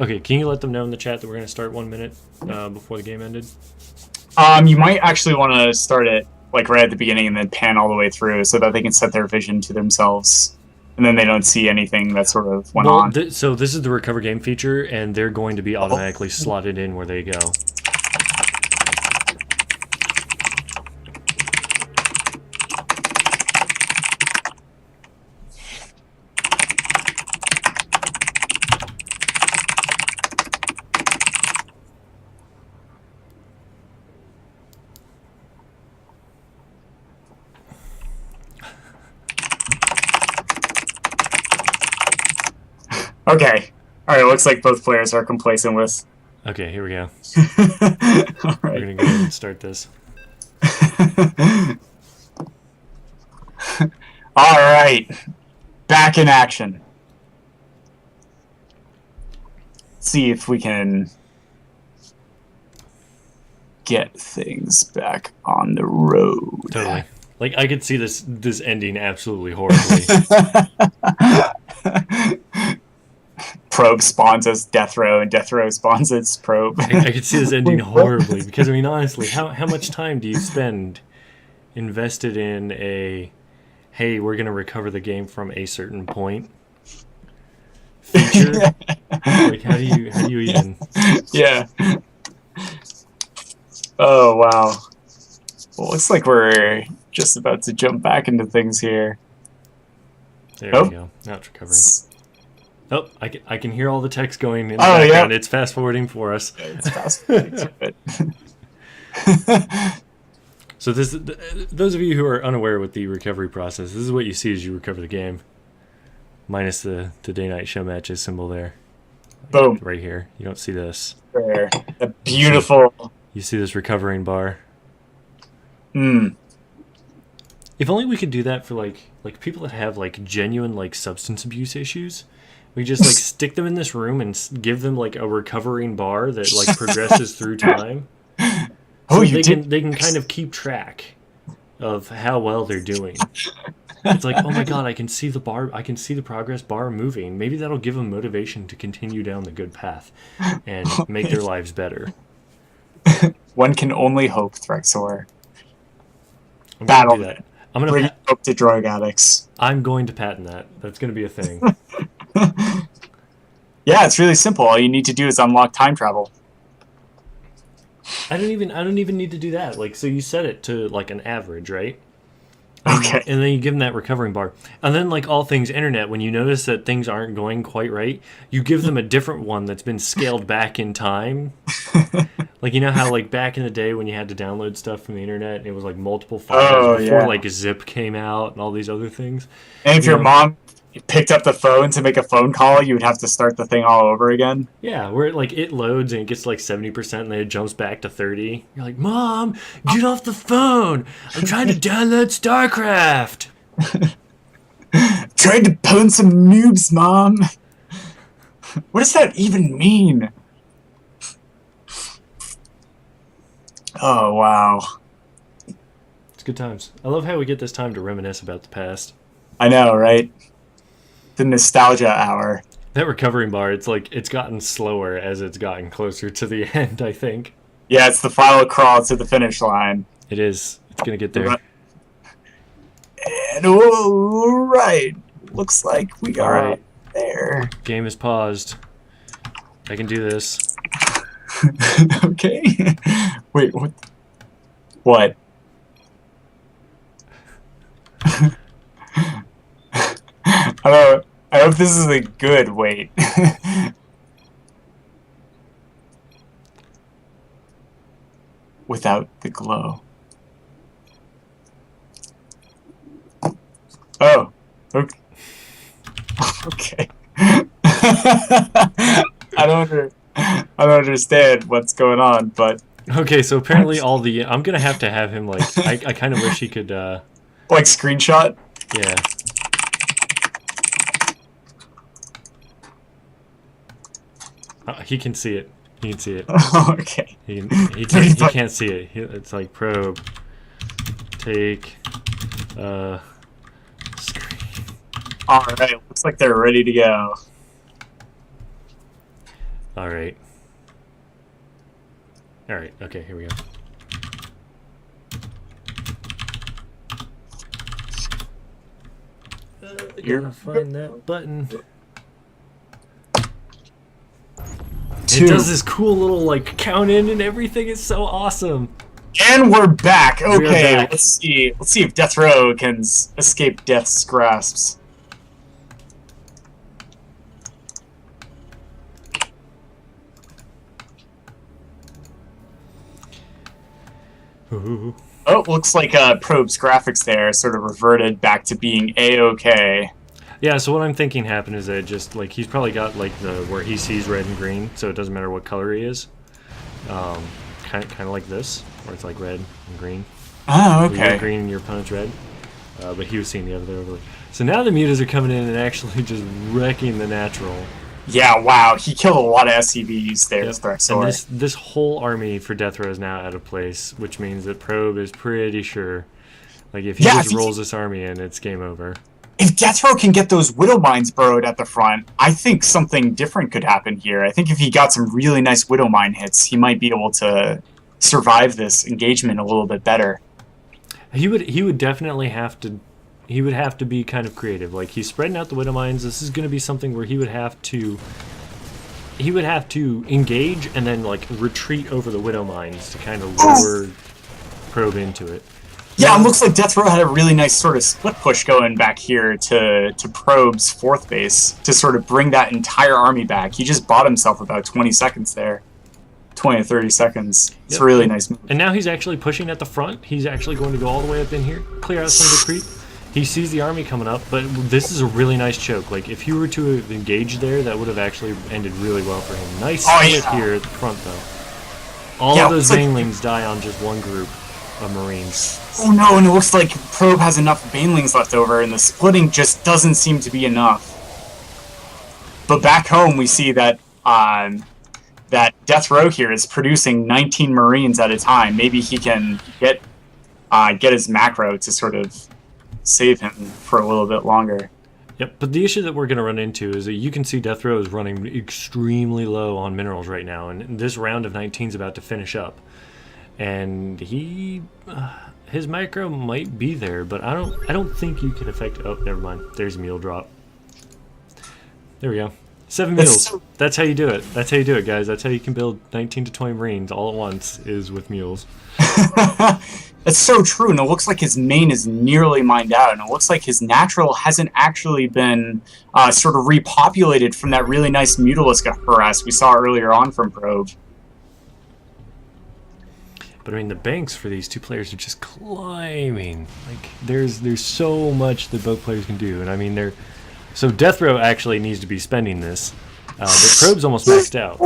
Okay, can you let them know in the chat that we're going to start 1 minute before the game ended? You might actually want to start it like right at the beginning and then pan all the way through so that they can set their vision to themselves. And then they don't see anything that sort of went on. So this is the recover game feature, and they're going to be automatically slotted in where they go. Okay. Alright, looks like both players are complacent with. Okay, here we go. All We're going to go ahead and start this. Alright. Back in action. Let's see if we can get things back on the road. Totally. Like, I could see this ending absolutely horribly. Probe spawns as DeathRoW, and DeathRoW spawns as Probe. I could see this ending horribly, because, I mean, honestly, how much time do you spend invested in a, hey, we're going to recover the game from a certain point feature? Like, how do you even... Yeah. Oh, wow. Well, looks like we're just about to jump back into things here. There we go. Now it's recovering. Oh, I can hear all the text going in the Oh, background. yeah. It's fast forwarding for us. It's fast forwarding to it. So those of you who are unaware with the recovery process, this is what you see as you recover the game. Minus the day-night Showmatches symbol there. Boom. Right here. You don't see this. There. A beautiful... You see this recovering bar. Mm. If only we could do that for like people that have like genuine like substance abuse issues. We just like stick them in this room and give them like a recovering bar that like progresses through time. So they can kind of keep track of how well they're doing. It's like, oh my god, I can see the bar, I can see the progress bar moving. Maybe that'll give them motivation to continue down the good path and make their lives better. One can only hope, Threxor. I'm going to do that. Bring hope to drug addicts. I'm going to patent that. That's going to be a thing. Yeah, it's really simple. All you need to do is unlock time travel. I don't even need to do that. Like, so you set it to like an average, right? Okay. And then you give them that recovering bar. And then, like all things internet, when you notice that things aren't going quite right, you give them a different one that's been scaled back in time. Like, you know how, like, back in the day when you had to download stuff from the internet, and it was, like, multiple files before, like, Zip came out and all these other things. And if your mom picked up the phone to make a phone call, you would have to start the thing all over again. Yeah, where, like, it loads and it gets, like, 70%, and then it jumps back to 30. You're like, Mom, get off the phone! I'm trying to download StarCraft! Trying to pwn some noobs, Mom! What does that even mean? Oh, wow. It's good times. I love how we get this time to reminisce about the past. I know, right? The nostalgia hour. That recovering bar, it's like, it's gotten slower as it's gotten closer to the end, I think. Yeah, it's the final crawl to the finish line. It is. It's gonna get there. And alright. Looks like we are there. Game is paused. I can do this. Okay. Wait, what? What? I hope this is a good wait. Without the glow. Okay. Okay. I don't understand what's going on, but Okay, so apparently all the I'm gonna have to have him like I kind of wish he could like screenshot. yeah. He can see it. He can see it. Okay. He can't see it. It's like probe. Take screen. All right. Looks like they're ready to go. All right. All right. Okay, here we go. You're Gotta find that button. Two. It does this cool little like count in and everything. It's so awesome. And we're back. We are Okay, back. let's see. Let's see if DeathRoW can escape death's grasps. Ooh. Oh, looks like Probe's graphics there sort of reverted back to being A-okay. Yeah, so what I'm thinking happened is that just like he's probably got like the where he sees red and green, so it doesn't matter what color he is. Kind of like this, where it's like red and green. Oh, You're okay. green and your opponent's red. But he was seeing the other overlay. So now the mutas are coming in and actually just wrecking the natural. Yeah, wow. He killed a lot of SCVs there, Yep. Thraxor. And this whole army for DeathRoW is now out of place, which means that Probe is pretty sure. Like if he Yeah, just rolls this army in, it's game over. If DeathRoW can get those Widow Mines burrowed at the front, I think something different could happen here. I think if he got some really nice Widow Mine hits, he might be able to survive this engagement a little bit better. He would definitely have to be kind of creative. Like he's spreading out the Widow Mines. This is going to be something where he would have to engage and then like retreat over the Widow Mines to kind of lure Probe into it. Yeah, it looks like DeathRoW had a really nice sort of split push going back here to Probe's fourth base to sort of bring that entire army back. He just bought himself about 20 seconds there. 20 to 30 seconds. It's a really nice move. And now he's actually pushing at the front. He's actually going to go all the way up in here, clear out some of the creep. He sees the army coming up, but this is a really nice choke. Like, if you were to have engaged there, that would have actually ended really well for him. Nice split here at the front, though. All of those banelings die on just one group of Marines. Oh no, and it looks like Probe has enough banelings left over, and the splitting just doesn't seem to be enough. But back home, we see that that DeathRoW here is producing 19 Marines at a time. Maybe he can get his macro to sort of save him for a little bit longer. Yep, but the issue that we're going to run into is that you can see DeathRoW is running extremely low on minerals right now, and this round of 19 is about to finish up. And his macro might be there, but I don't think you can affect. Oh, never mind. There's a mule drop. There we go. 7 mules. That's how you do it. That's how you do it, guys. That's how you can build 19 to 20 Marines all at once, is with mules. That's so true, and it looks like his main is nearly mined out, and it looks like his natural hasn't actually been sort of repopulated from that really nice Mutalisk harass we saw earlier on from Probe. But I mean, the banks for these two players are just climbing. Like, there's so much that both players can do, and I mean, so DeathRoW actually needs to be spending this, but Probe's almost maxed out.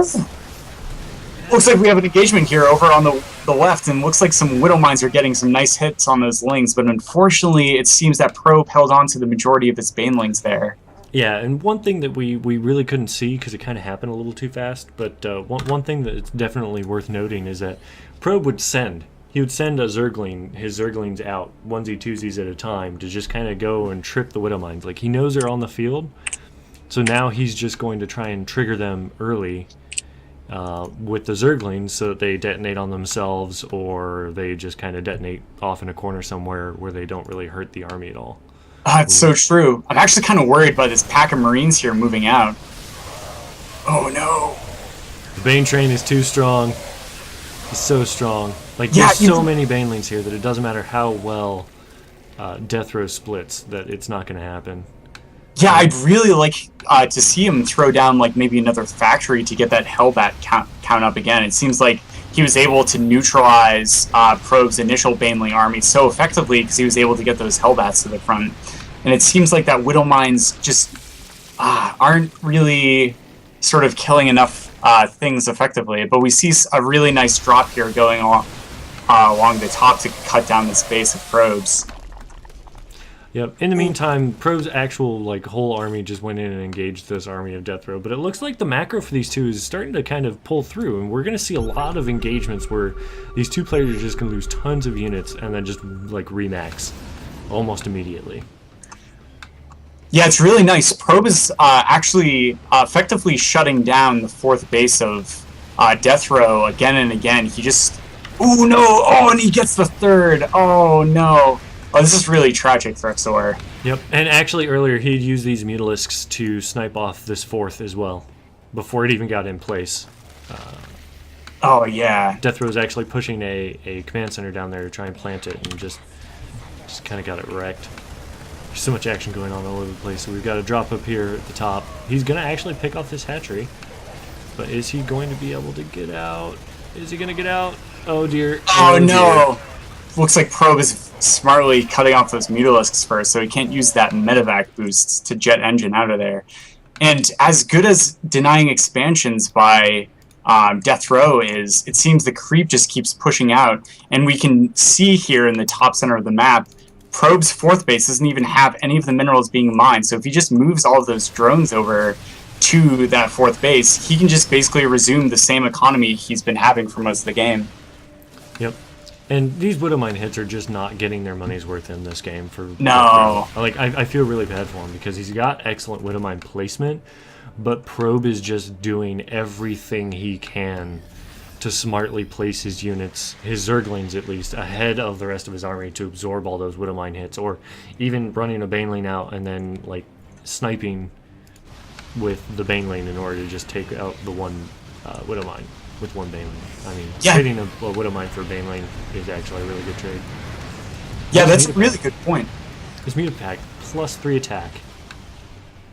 Looks like we have an engagement here over on the left, and looks like some Widow Mines are getting some nice hits on those lings, but unfortunately it seems that Probe held on to the majority of his banelings there. Yeah, and one thing that we really couldn't see because it kind of happened a little too fast, but one thing that's definitely worth noting is that Probe would send. He would send his Zerglings out, onesie twosies at a time, to just kind of go and trip the Widow Mines. Like, he knows they're on the field, so now he's just going to try and trigger them early with the Zerglings so that they detonate on themselves, or they just kind of detonate off in a corner somewhere where they don't really hurt the army at all. It's so true. I'm actually kind of worried by this pack of Marines here moving out. Oh no. The Bane train is too strong. It's so strong. Like, there's so many Banelings here that it doesn't matter how well DeathRoW splits, that it's not going to happen. Yeah, I'd really like to see him throw down like maybe another factory to get that Hellbat count up again. It seems like he was able to neutralize Probe's initial Baneling army so effectively because he was able to get those Hellbats to the front. and it seems like that Widow Mines just aren't really sort of killing enough things effectively. But we see a really nice drop here going along the top to cut down this base of probes. Yep. In the meantime, Pro's actual whole army just went in and engaged this army of DeathRoW. But it looks like the macro for these two is starting to kind of pull through, and we're going to see a lot of engagements where these two players are just going to lose tons of units and then just remax almost immediately. Yeah, it's really nice. Probe is actually effectively shutting down the fourth base of DeathRoW again and again. He just... Oh, no! Oh, and he gets the third! Oh, no! Oh, this is really tragic for XOR. Yep, and actually earlier he'd used these Mutalisks to snipe off this fourth as well, before it even got in place. Oh, yeah. DeathRoW was actually pushing a command center down there to try and plant it, and just kind of got it wrecked. There's so much action going on all over the place, so we've got a drop up here at the top. He's going to actually pick off this hatchery, but is he going to be able to get out? Is he going to get out? Oh, dear. Oh, no! Dear. Looks like Probe is smartly cutting off those Mutalisks first, so he can't use that medevac boost to jet engine out of there. And as good as denying expansions by DeathRoW is, it seems the creep just keeps pushing out. And we can see here in the top center of the map, Probe's fourth base doesn't even have any of the minerals being mined. So if he just moves all of those drones over to that fourth base, he can just basically resume the same economy he's been having for most of the game. Yep. And these Widowmine hits are just not getting their money's worth in this game. No. I feel really bad for him because he's got excellent Widowmine placement, but Probe is just doing everything he can to smartly place his units, his Zerglings at least, ahead of the rest of his army to absorb all those Widowmine hits, or even running a Baneling out and then sniping with the Baneling in order to just take out the one Widowmine with one Baneling. I mean, trading a Widowmine for a Baneling is actually a really good trade. Yeah, that's a really good point. This Mutapack, +3 attack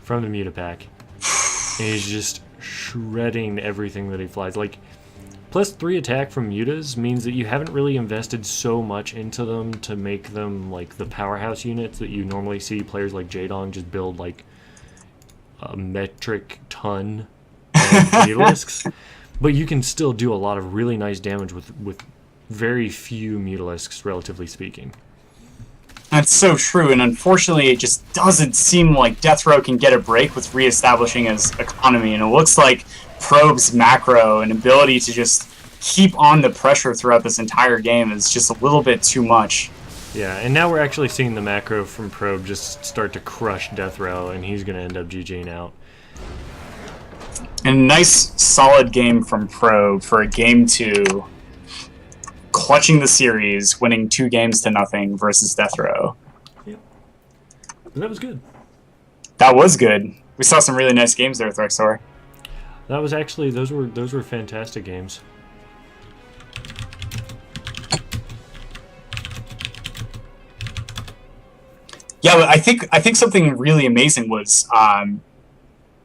from the Mutapack, and he's just shredding everything that he flies. +3 attack from Mutas means that you haven't really invested so much into them to make them the powerhouse units that you normally see players like Jaedong just build a metric ton of Mutalisks. But you can still do a lot of really nice damage with very few Mutalisks, relatively speaking. That's so true, and unfortunately it just doesn't seem like DeathRoW can get a break with reestablishing his economy, and it looks like Probe's macro and ability to just keep on the pressure throughout this entire game is just a little bit too much. Yeah, and now we're actually seeing the macro from Probe just start to crush DeathRoW, and he's going to end up GGing out. And a nice, solid game from Probe for a game 2, clutching the series, winning 2-0 versus DeathRoW. Yep. That was good. That was good. We saw some really nice games there with XOR. That was actually those were fantastic games. Yeah, but I think something really amazing was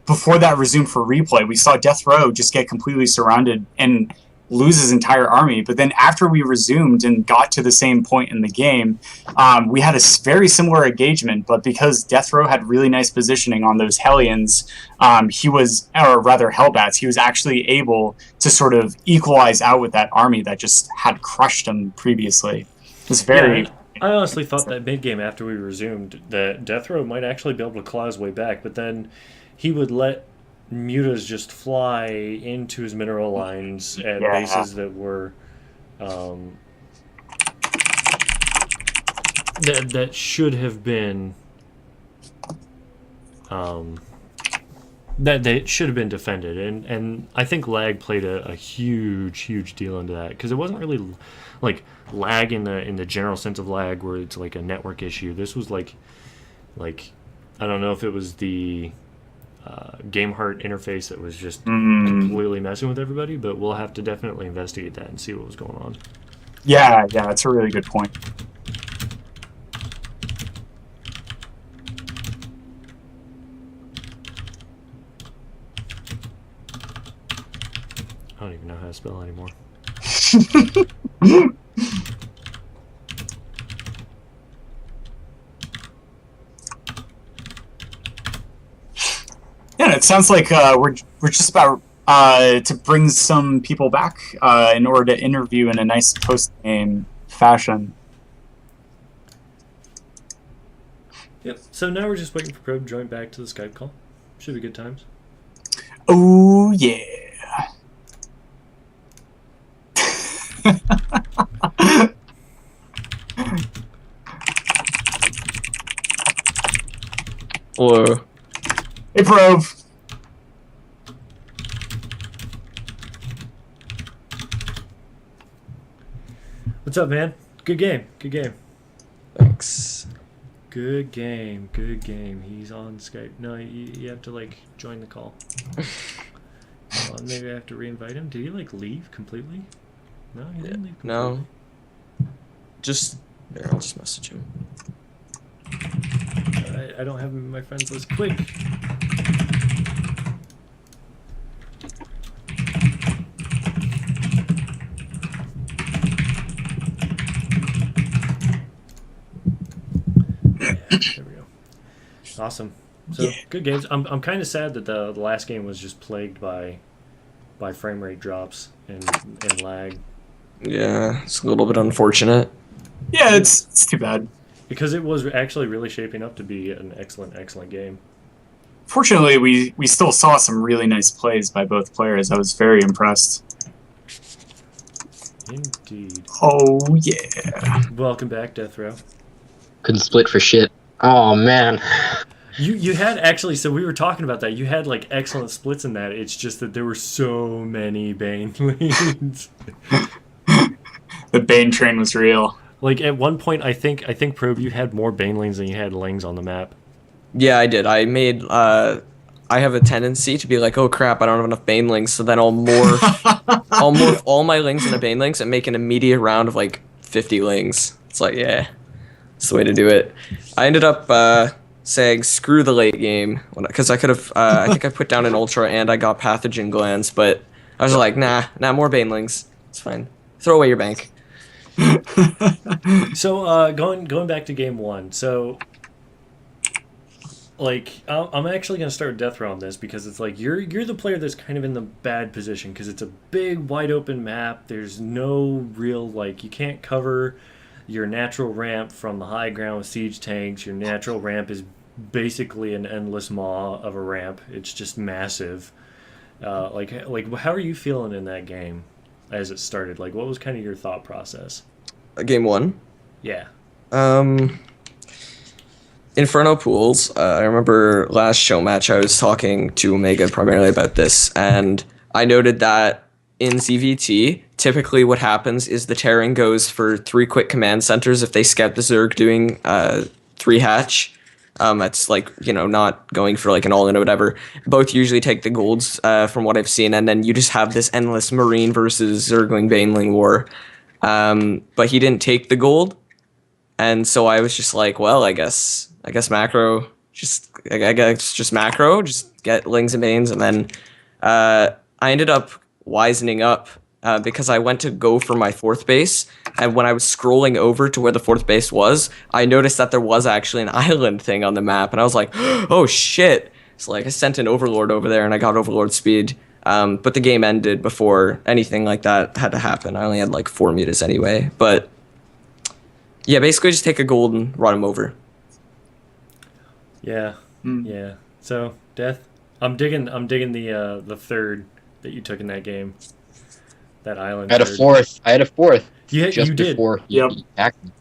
before that resumed for replay, we saw DeathRoW just get completely surrounded and lose his entire army. But then after we resumed and got to the same point in the game, we had a very similar engagement, but because DeathRoW had really nice positioning on those Hellions, or rather Hellbats, he was actually able to sort of equalize out with that army that just had crushed him previously. It was very... Yeah, I honestly thought that mid-game after we resumed that DeathRoW might actually be able to claw his way back, but then he would let Mutas just fly into his mineral lines at bases that were that should have been that they should have been defended, and I think lag played a huge deal into that, because it wasn't really lag in the general sense of lag where it's a network issue. This was like I don't know if it was the GameHeart interface that was just completely messing with everybody, but we'll have to definitely investigate that and see what was going on. Yeah, that's a really good point. I don't even know how to spell anymore. it sounds like we're just about to bring some people back in order to interview in a nice post-game fashion. Yep. So now we're just waiting for Probe to join back to the Skype call. Should be good times. Oh yeah. Hello. Hey, Probe. What's up, man? Good game. Good game. Thanks. Good game. Good game. He's on Skype. No, you have to like join the call. Maybe I have to reinvite him. Did he like leave completely? No, he didn't leave completely. No. Just here, I'll just message him. I don't have him in my friends list. Quick. There we go. Awesome. So Yeah. good games. I'm kind of sad that the last game was just plagued by frame rate drops and lag, Yeah, it's a little bit unfortunate. Yeah, it's too bad. because it was actually really shaping up to be an excellent game. Fortunately, we still saw some really nice plays by both players. I was very impressed. Indeed. Oh yeah. Welcome back, DeathRoW. Couldn't split for shit. Oh man. You had actually, so we were talking about that. You had like excellent splits in that. It's just that there were so many Bane leads. The Bane train was real. Like at one point, I think Probe, you had more Bane lanes than you had lanes on the map. Yeah, I did. I made. I have a tendency to be like, oh crap, I don't have enough banelings, so then I'll morph all my lings into banelings and make an immediate round of like 50 lings. It's like, yeah, it's the way to do it. I ended up saying screw the late game because I could have. I think I put down an ultra and I got pathogen glands, but I was like, nah, more banelings. It's fine. Throw away your bank. So going back to game one. So like I'm actually gonna start with DeathRoW on this because it's like you're the player that's kind of in the bad position because it's a big wide open map. There's no real like you can't cover your natural ramp from the high ground with siege tanks. Your natural ramp is basically an endless maw of a ramp. It's just massive. Like how are you feeling in that game as it started? Like what was kind of your thought process? Game one. Yeah. Inferno pools. I remember last show match I was talking to Omega primarily about this, and I noted that in ZVT, typically what happens is the Terran goes for 3 quick command centers if they scout the Zerg doing 3 hatch. That's like, not going for like an all-in or whatever. Both usually take the golds from what I've seen, and then you just have this endless Marine versus Zergling Baneling war. But he didn't take the gold, and so I was just like, well, I guess macro, I guess just macro, just get lings and banes, and then I ended up wisening up because I went to go for my 4th base, and when I was scrolling over to where the 4th base was, I noticed that there was actually an island thing on the map, and I was like, oh shit! So like I sent an Overlord over there, and I got Overlord speed. But the game ended before anything like that had to happen. I only had like 4 mutas anyway. But yeah, basically just take a gold and run him over. Yeah. Yeah. So Death, I'm digging the third that you took in that game. That island. I had a fourth. You Just did. before he attacked me.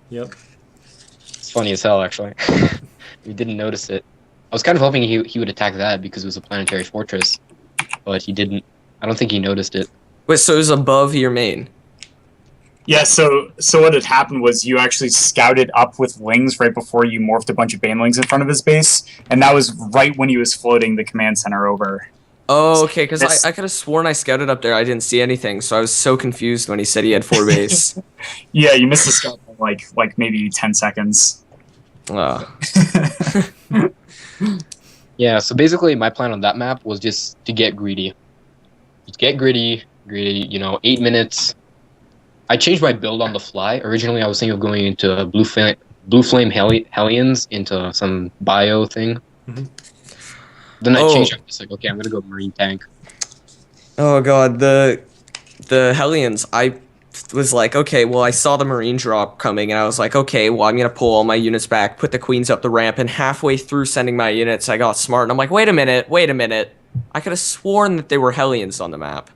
Yep. It's funny as hell, actually. We didn't notice it. I was kind of hoping he would attack that because it was a planetary fortress, but he didn't. I don't think he noticed it. Wait, so it was above your main? Yeah, so what had happened was you actually scouted up with lings right before you morphed a bunch of banelings in front of his base, and that was right when he was floating the command center over. Oh, okay, because I could have sworn I scouted up there. I didn't see anything, so I was so confused when he said he had 4 base. Yeah, you missed the scout by like maybe 10 seconds. Oh. Yeah, so basically my plan on that map was just to get greedy. Just get greedy, 8 minutes. I changed my build on the fly. Originally I was thinking of going into blue flame Hellions into some bio thing. Mm-hmm. Then I Oh. changed. I'm just like, okay, I'm gonna go Marine tank. Oh god, the Hellions. I was like, okay, well, I saw the Marine drop coming, and I was like, okay, well, I'm gonna pull all my units back, put the Queens up the ramp, and halfway through sending my units, I got smart, and I'm like, wait a minute. I could have sworn that they were Hellions on the map.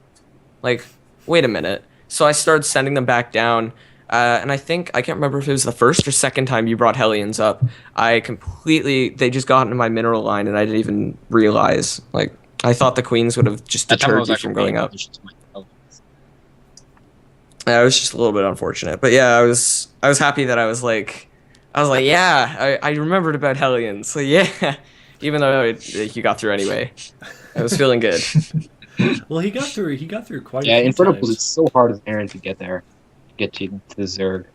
Like, wait a minute. So I started sending them back down, and I can't remember if it was the first or second time you brought Hellions up. They just got into my mineral line, and I didn't even realize. Like, I thought the Queens would have just That time I deterred was you actually from going paying up. attention to my Hellions. Yeah, it was just a little bit unfortunate, but yeah, I was happy that I was like, yeah, I remembered about Hellions, so yeah, even though you got through anyway, I was feeling good. Well, he got through. He got through quite Yeah, a few Inferno times. Pools, it's so hard as Aaron to get there, to the Zerg.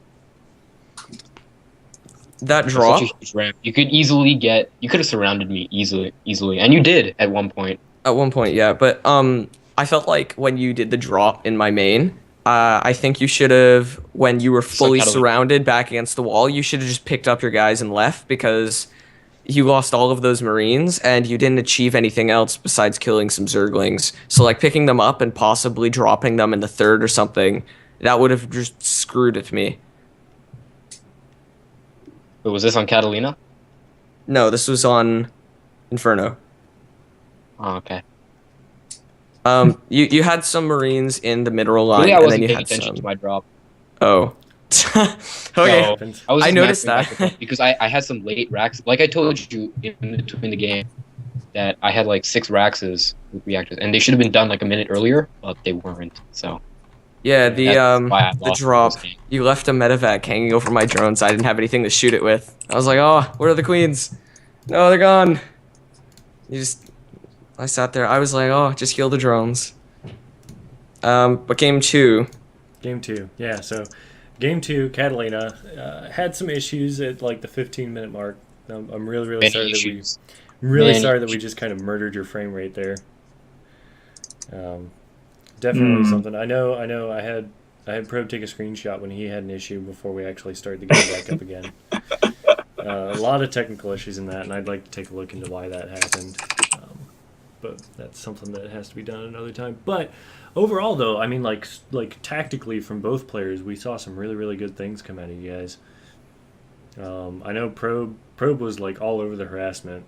That It's drop such a huge ramp. You could have surrounded me easily, and you did at one point. at one point, yeah, but I felt like when you did the drop in my main, I think you should have, when you were fully Catalina. surrounded back against the wall, you should have just picked up your guys and left because you lost all of those Marines and you didn't achieve anything else besides killing some Zerglings. So like picking them up and possibly dropping them in the third or something, that would have just screwed it me. But was this on Catalina? No, this was on Inferno. Oh, okay. You had some Marines in the middle line, Really, I and then wasn't you paying had attention some. to my drop. Oh. Okay. No, Happens. I was I just noticed maxing back that. and forth because I had some late racks. Like I told you in between the game, that I had like 6 Raxes with reactors, and they should have been done like a minute earlier, but they weren't. So Yeah, that's why I the lost drop. this game. You left a medevac hanging over my drones. I didn't have anything to shoot it with. I was like, oh, where are the queens? No, they're gone. I sat there. I was like, oh, just heal the drones. But game 2. Game 2, yeah. So, game 2, Catalina had some issues at like the 15-minute mark. I'm really Many sorry issues. that we just kind of murdered your frame rate there. Definitely something. I know. I had Probe take a screenshot when he had an issue before we actually started the game back up again. A lot of technical issues in that, and I'd like to take a look into why that happened. But that's something that has to be done another time. But overall, though, I mean, like tactically from both players, we saw some really good things come out of you guys. I know Probe was like all over the harassment,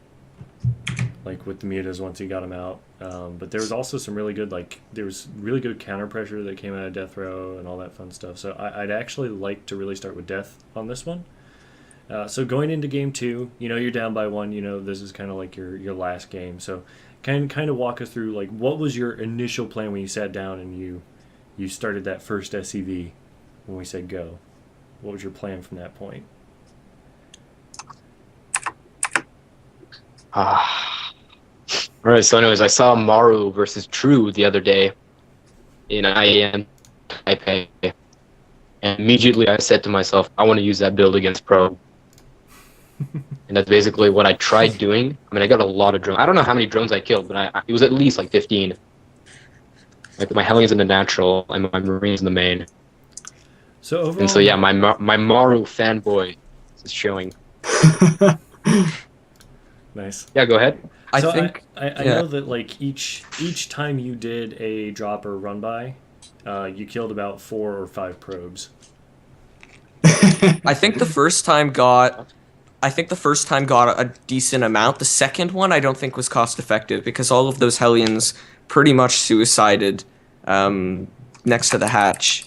like with the mutas once he got them out. But there was also some really good, there was really good counter pressure that came out of DeathRoW and all that fun stuff. So I'd actually like to really start with Death on this one. So going into game 2, you're down by 1. This is kind of like your last game. So kind of walk us through like what was your initial plan when you sat down and you started that first SCV when we said go. What was your plan from that point? Alright, so anyways, I saw Maru versus True the other day in IAM Taipei. And immediately I said to myself, I want to use that build against Pro. And that's basically what I tried doing. I mean, I got a lot of drones. I don't know how many drones I killed, but it was at least like 15. Like my Hellions in the natural and my Marines in the main. So overall, And so yeah, my Maru fanboy is showing. nice. Yeah, go ahead. I So think I yeah. know that like each time you did a drop or run by, you killed about 4 or 5 probes. I think the first time got a decent amount. The second one I don't think was cost effective because all of those Hellions pretty much suicided next to the hatch.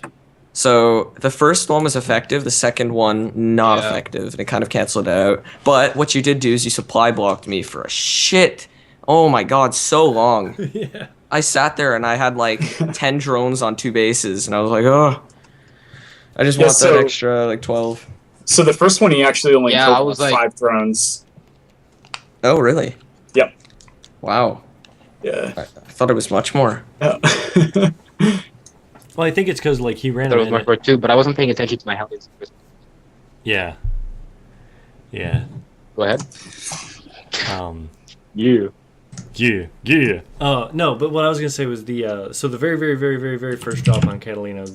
So the first one was effective, the second one not Yeah. effective, and it kind of canceled it out. But what you did do is you supply blocked me for a shit. Oh my god, so long. Yeah. I sat there and I had like 10 drones on 2 bases, and I was like, oh, I just Yeah, want that so- extra like 12. So the first one, he actually only Yeah, killed I was about like- 5 drones. Oh, really? Yep. Wow. Yeah. I thought it was much more. Yeah. Well, I think it's because like he ran There a was more minute. for it too, but I wasn't paying attention to my Hellions. Yeah. Yeah. Go ahead. Um, You. Yeah. No, but what I was gonna say was the so the very, very, very, very, very first drop on Catalina,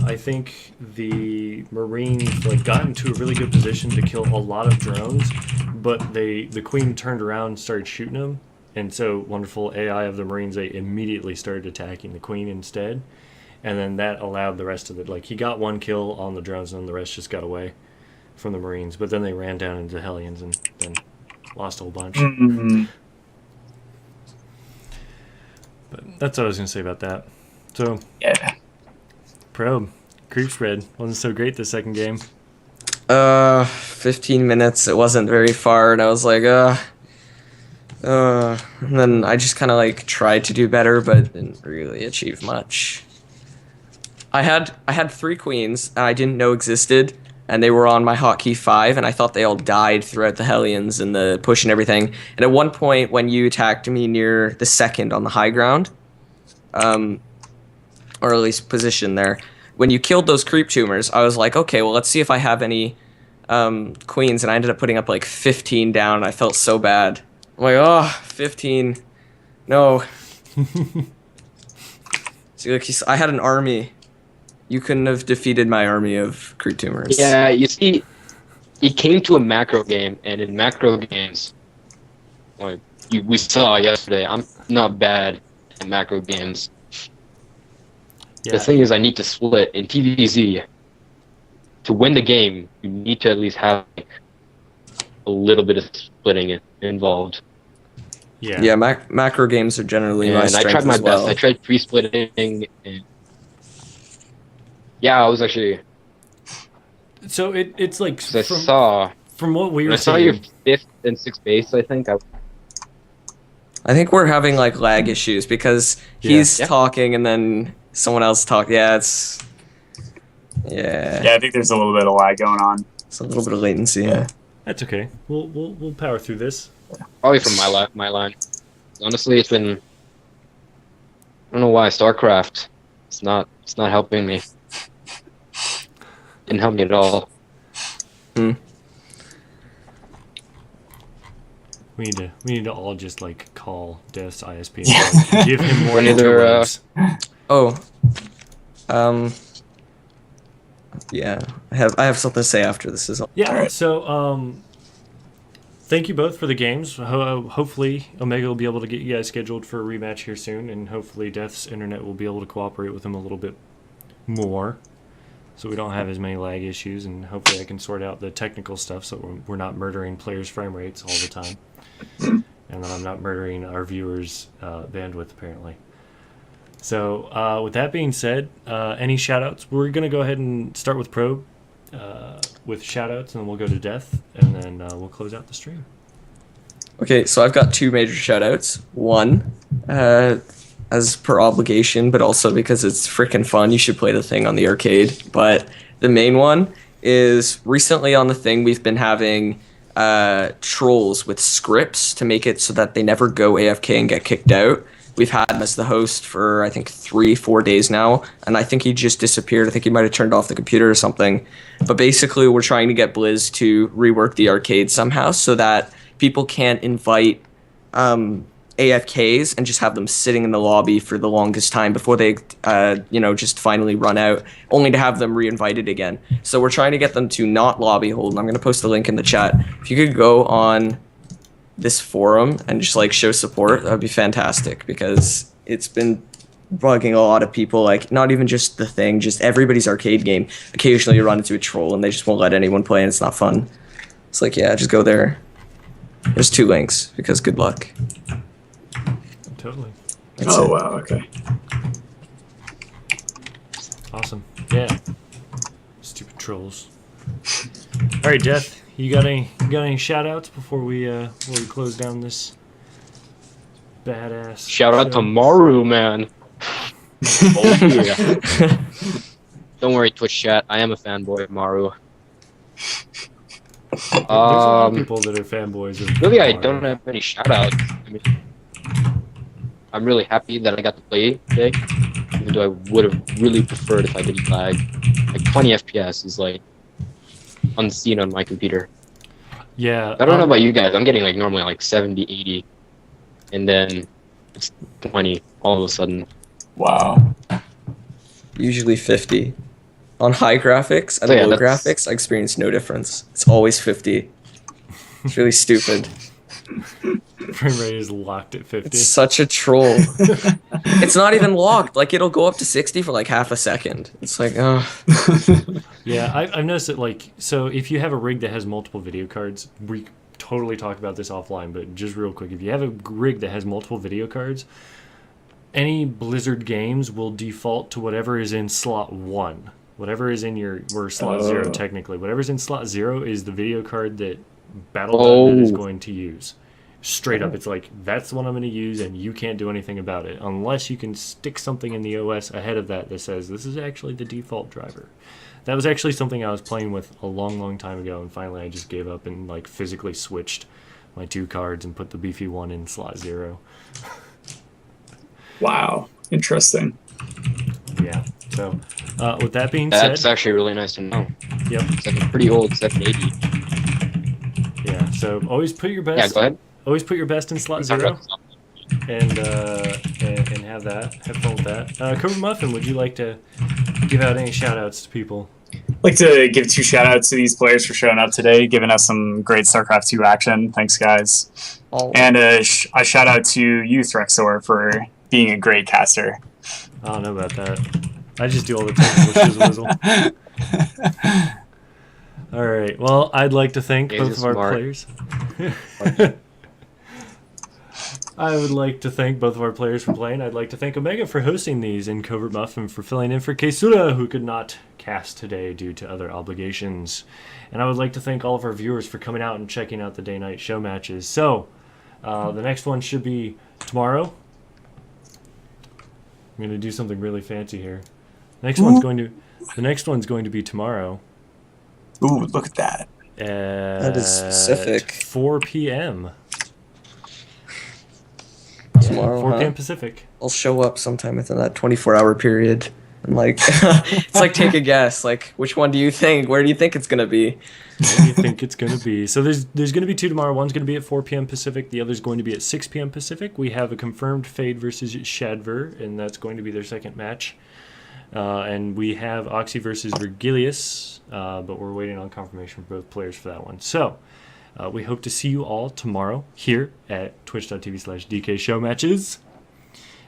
I think the Marines like got into a really good position to kill a lot of drones, but the Queen turned around and started shooting them, and so wonderful AI of the Marines, they immediately started attacking the Queen instead, and then that allowed the rest of the he got one kill on the drones, and then the rest just got away from the Marines, but then they ran down into the Hellions and then lost a whole bunch. Mm-hmm. But that's what I was going to say about that. So, Yeah. Probe, creep spread wasn't so great the second game. 15 minutes. It wasn't very far, and I was like, and then I just kind of like tried to do better, but didn't really achieve much. I had 3 queens and I didn't know existed, and they were on my hotkey 5, and I thought they all died throughout the Hellions and the push and everything. And at one point, when you attacked me near the second on the high ground, or at least position there, when you killed those creep tumors, I was like, okay, well, let's see if I have any queens, and I ended up putting up like 15 down, and I felt so bad. I'm like, oh, 15, no. See, like, I had an army. You couldn't have defeated my army of creep tumors. Yeah, you see, it came to a macro game, and in macro games, like we saw yesterday, I'm not bad at macro games. Yeah. The thing is, I need to split in TVZ. To win the game, you need to at least have like, a little bit of splitting involved. Yeah, macro games are generally my And I strength tried my as well. best. I tried pre-splitting, and yeah, I was actually. So it's like Cause I saw from what we when were I saw your saying. 5th and 6th base. I think I think we're having like lag issues because he's Yeah. talking and then someone else talk. Yeah, Yeah, I think there's a little bit of lag going on. it's a little bit of latency. Yeah. That's okay. We'll power through this. probably from my line. Honestly, it's been. I don't know why StarCraft. It's not helping me. Didn't help me at all. We need to all just like call Death's ISP and like, give him more Either, interrupts. Oh. Yeah, I have something to say after this is all. Yeah. Alright. So thank you both for the games. Hopefully Omega will be able to get you guys scheduled for a rematch here soon, and hopefully Death's internet will be able to cooperate with him a little bit more, so we don't have as many lag issues, and hopefully I can sort out the technical stuff so we're not murdering players' frame rates all the time, and then I'm not murdering our viewers' bandwidth apparently. So with that being said, any shout-outs? We're going to go ahead and start with Probe with shout-outs, and then we'll go to Death, and then we'll close out the stream. Okay, so I've got 2 major shoutouts. One, as per obligation, but also because it's freaking fun. You should play the thing on the arcade. But the main one is recently on the thing we've been having trolls with scripts to make it so that they never go AFK and get kicked out. We've had him as the host for I think 3-4 days now, and I think he just disappeared. I think he might have turned off the computer or something. But basically, we're trying to get Blizz to rework the arcade somehow so that people can't invite AFKs and just have them sitting in the lobby for the longest time before they, just finally run out, only to have them re-invited again. So we're trying to get them to not lobby hold, and I'm going to post the link in the chat. If you could go on this forum and just like show support, that would be fantastic, because it's been bugging a lot of people, like not even just the thing, just everybody's arcade game. Occasionally you run into a troll and they just won't let anyone play and it's not fun. It's like, yeah, just go there. There's 2 links, because good luck. Totally. That's Oh it. wow, okay. Awesome. Yeah. Stupid trolls. All right, Death. You got any shout outs before we close down this badass Shout out show? to Maru, man. Oh yeah. Don't worry, Twitch chat. I am a fanboy of Maru. There's a lot of people that are fanboys of Really, I Mario. don't have any shout-outs. I mean, I'm really happy that I got to play today, even though I would have really preferred if I didn't lag. Like 20 FPS is like unseen on my computer. Yeah. I don't know about you guys. I'm getting like normally like 70, 80. and then it's 20 all of a sudden. Wow. Usually 50. On high graphics and So yeah, low that's- graphics, I experience no difference. It's always 50. It's really stupid. Frame rate is locked at 50. It's such a troll. It's not even locked. Like, it'll go up to 60 for like half a second. It's like, oh. Yeah, I've noticed that, like, so if you have a rig that has multiple video cards, we totally talk about this offline, but just real quick, if you have a rig that has multiple video cards, any Blizzard games will default to whatever is in slot 1. Whatever is in your, or slot 0 technically. Whatever's in slot 0 is the video card that Battle.net is going to use. Straight up, it's like, that's the one I'm going to use, and you can't do anything about it unless you can stick something in the OS ahead of that says this is actually the default driver. That was actually something I was playing with a long time ago, and finally I just gave up and like physically switched my 2 cards and put the beefy one in slot 0. Wow. Interesting. Yeah. So, with that being That's said, actually really nice to know. yep. It's like a pretty old 780. Yeah. So always put your best. Yeah, go ahead. Always put your best in slot 0, and have that. Have fun with that. Cobra Muffin, would you like to give out any shout outs to people? I'd like to give 2 shout outs to these players for showing up today, giving us some great StarCraft 2 action. Thanks, guys. And a shout out to you, Threxor, for being a great caster. I don't know about that. I just do all the technical shizzle whizzle. All right. Well, I'd like to thank both of our players. I would like to thank both of our players for playing. I'd like to thank Omega for hosting these and Covert Muffin for filling in for Keisura, who could not cast today due to other obligations. And I would like to thank all of our viewers for coming out and checking out the day-night show matches. So, the next one should be tomorrow. I'm going to do something really fancy here. The next one's going to be tomorrow. Ooh, look at that. That is specific. 4 p.m. Tomorrow, 4 p.m. Pacific. I'll show up sometime within that 24-hour period. And like, it's like, take a guess. Like, which one do you think? Where do you think it's gonna be? What do you think it's gonna be? So there's gonna be 2 tomorrow. One's gonna be at 4 p.m. Pacific. The other's going to be at 6 p.m. Pacific. We have a confirmed Fade versus Shadver, and that's going to be their second match. And we have Oxy versus Virgilius, but we're waiting on confirmation for both players for that one. So we hope to see you all tomorrow here at twitch.tv/DKShowmatches.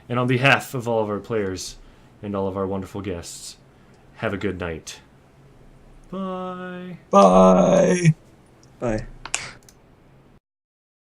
And on behalf of all of our players and all of our wonderful guests, have a good night. Bye. Bye. Bye.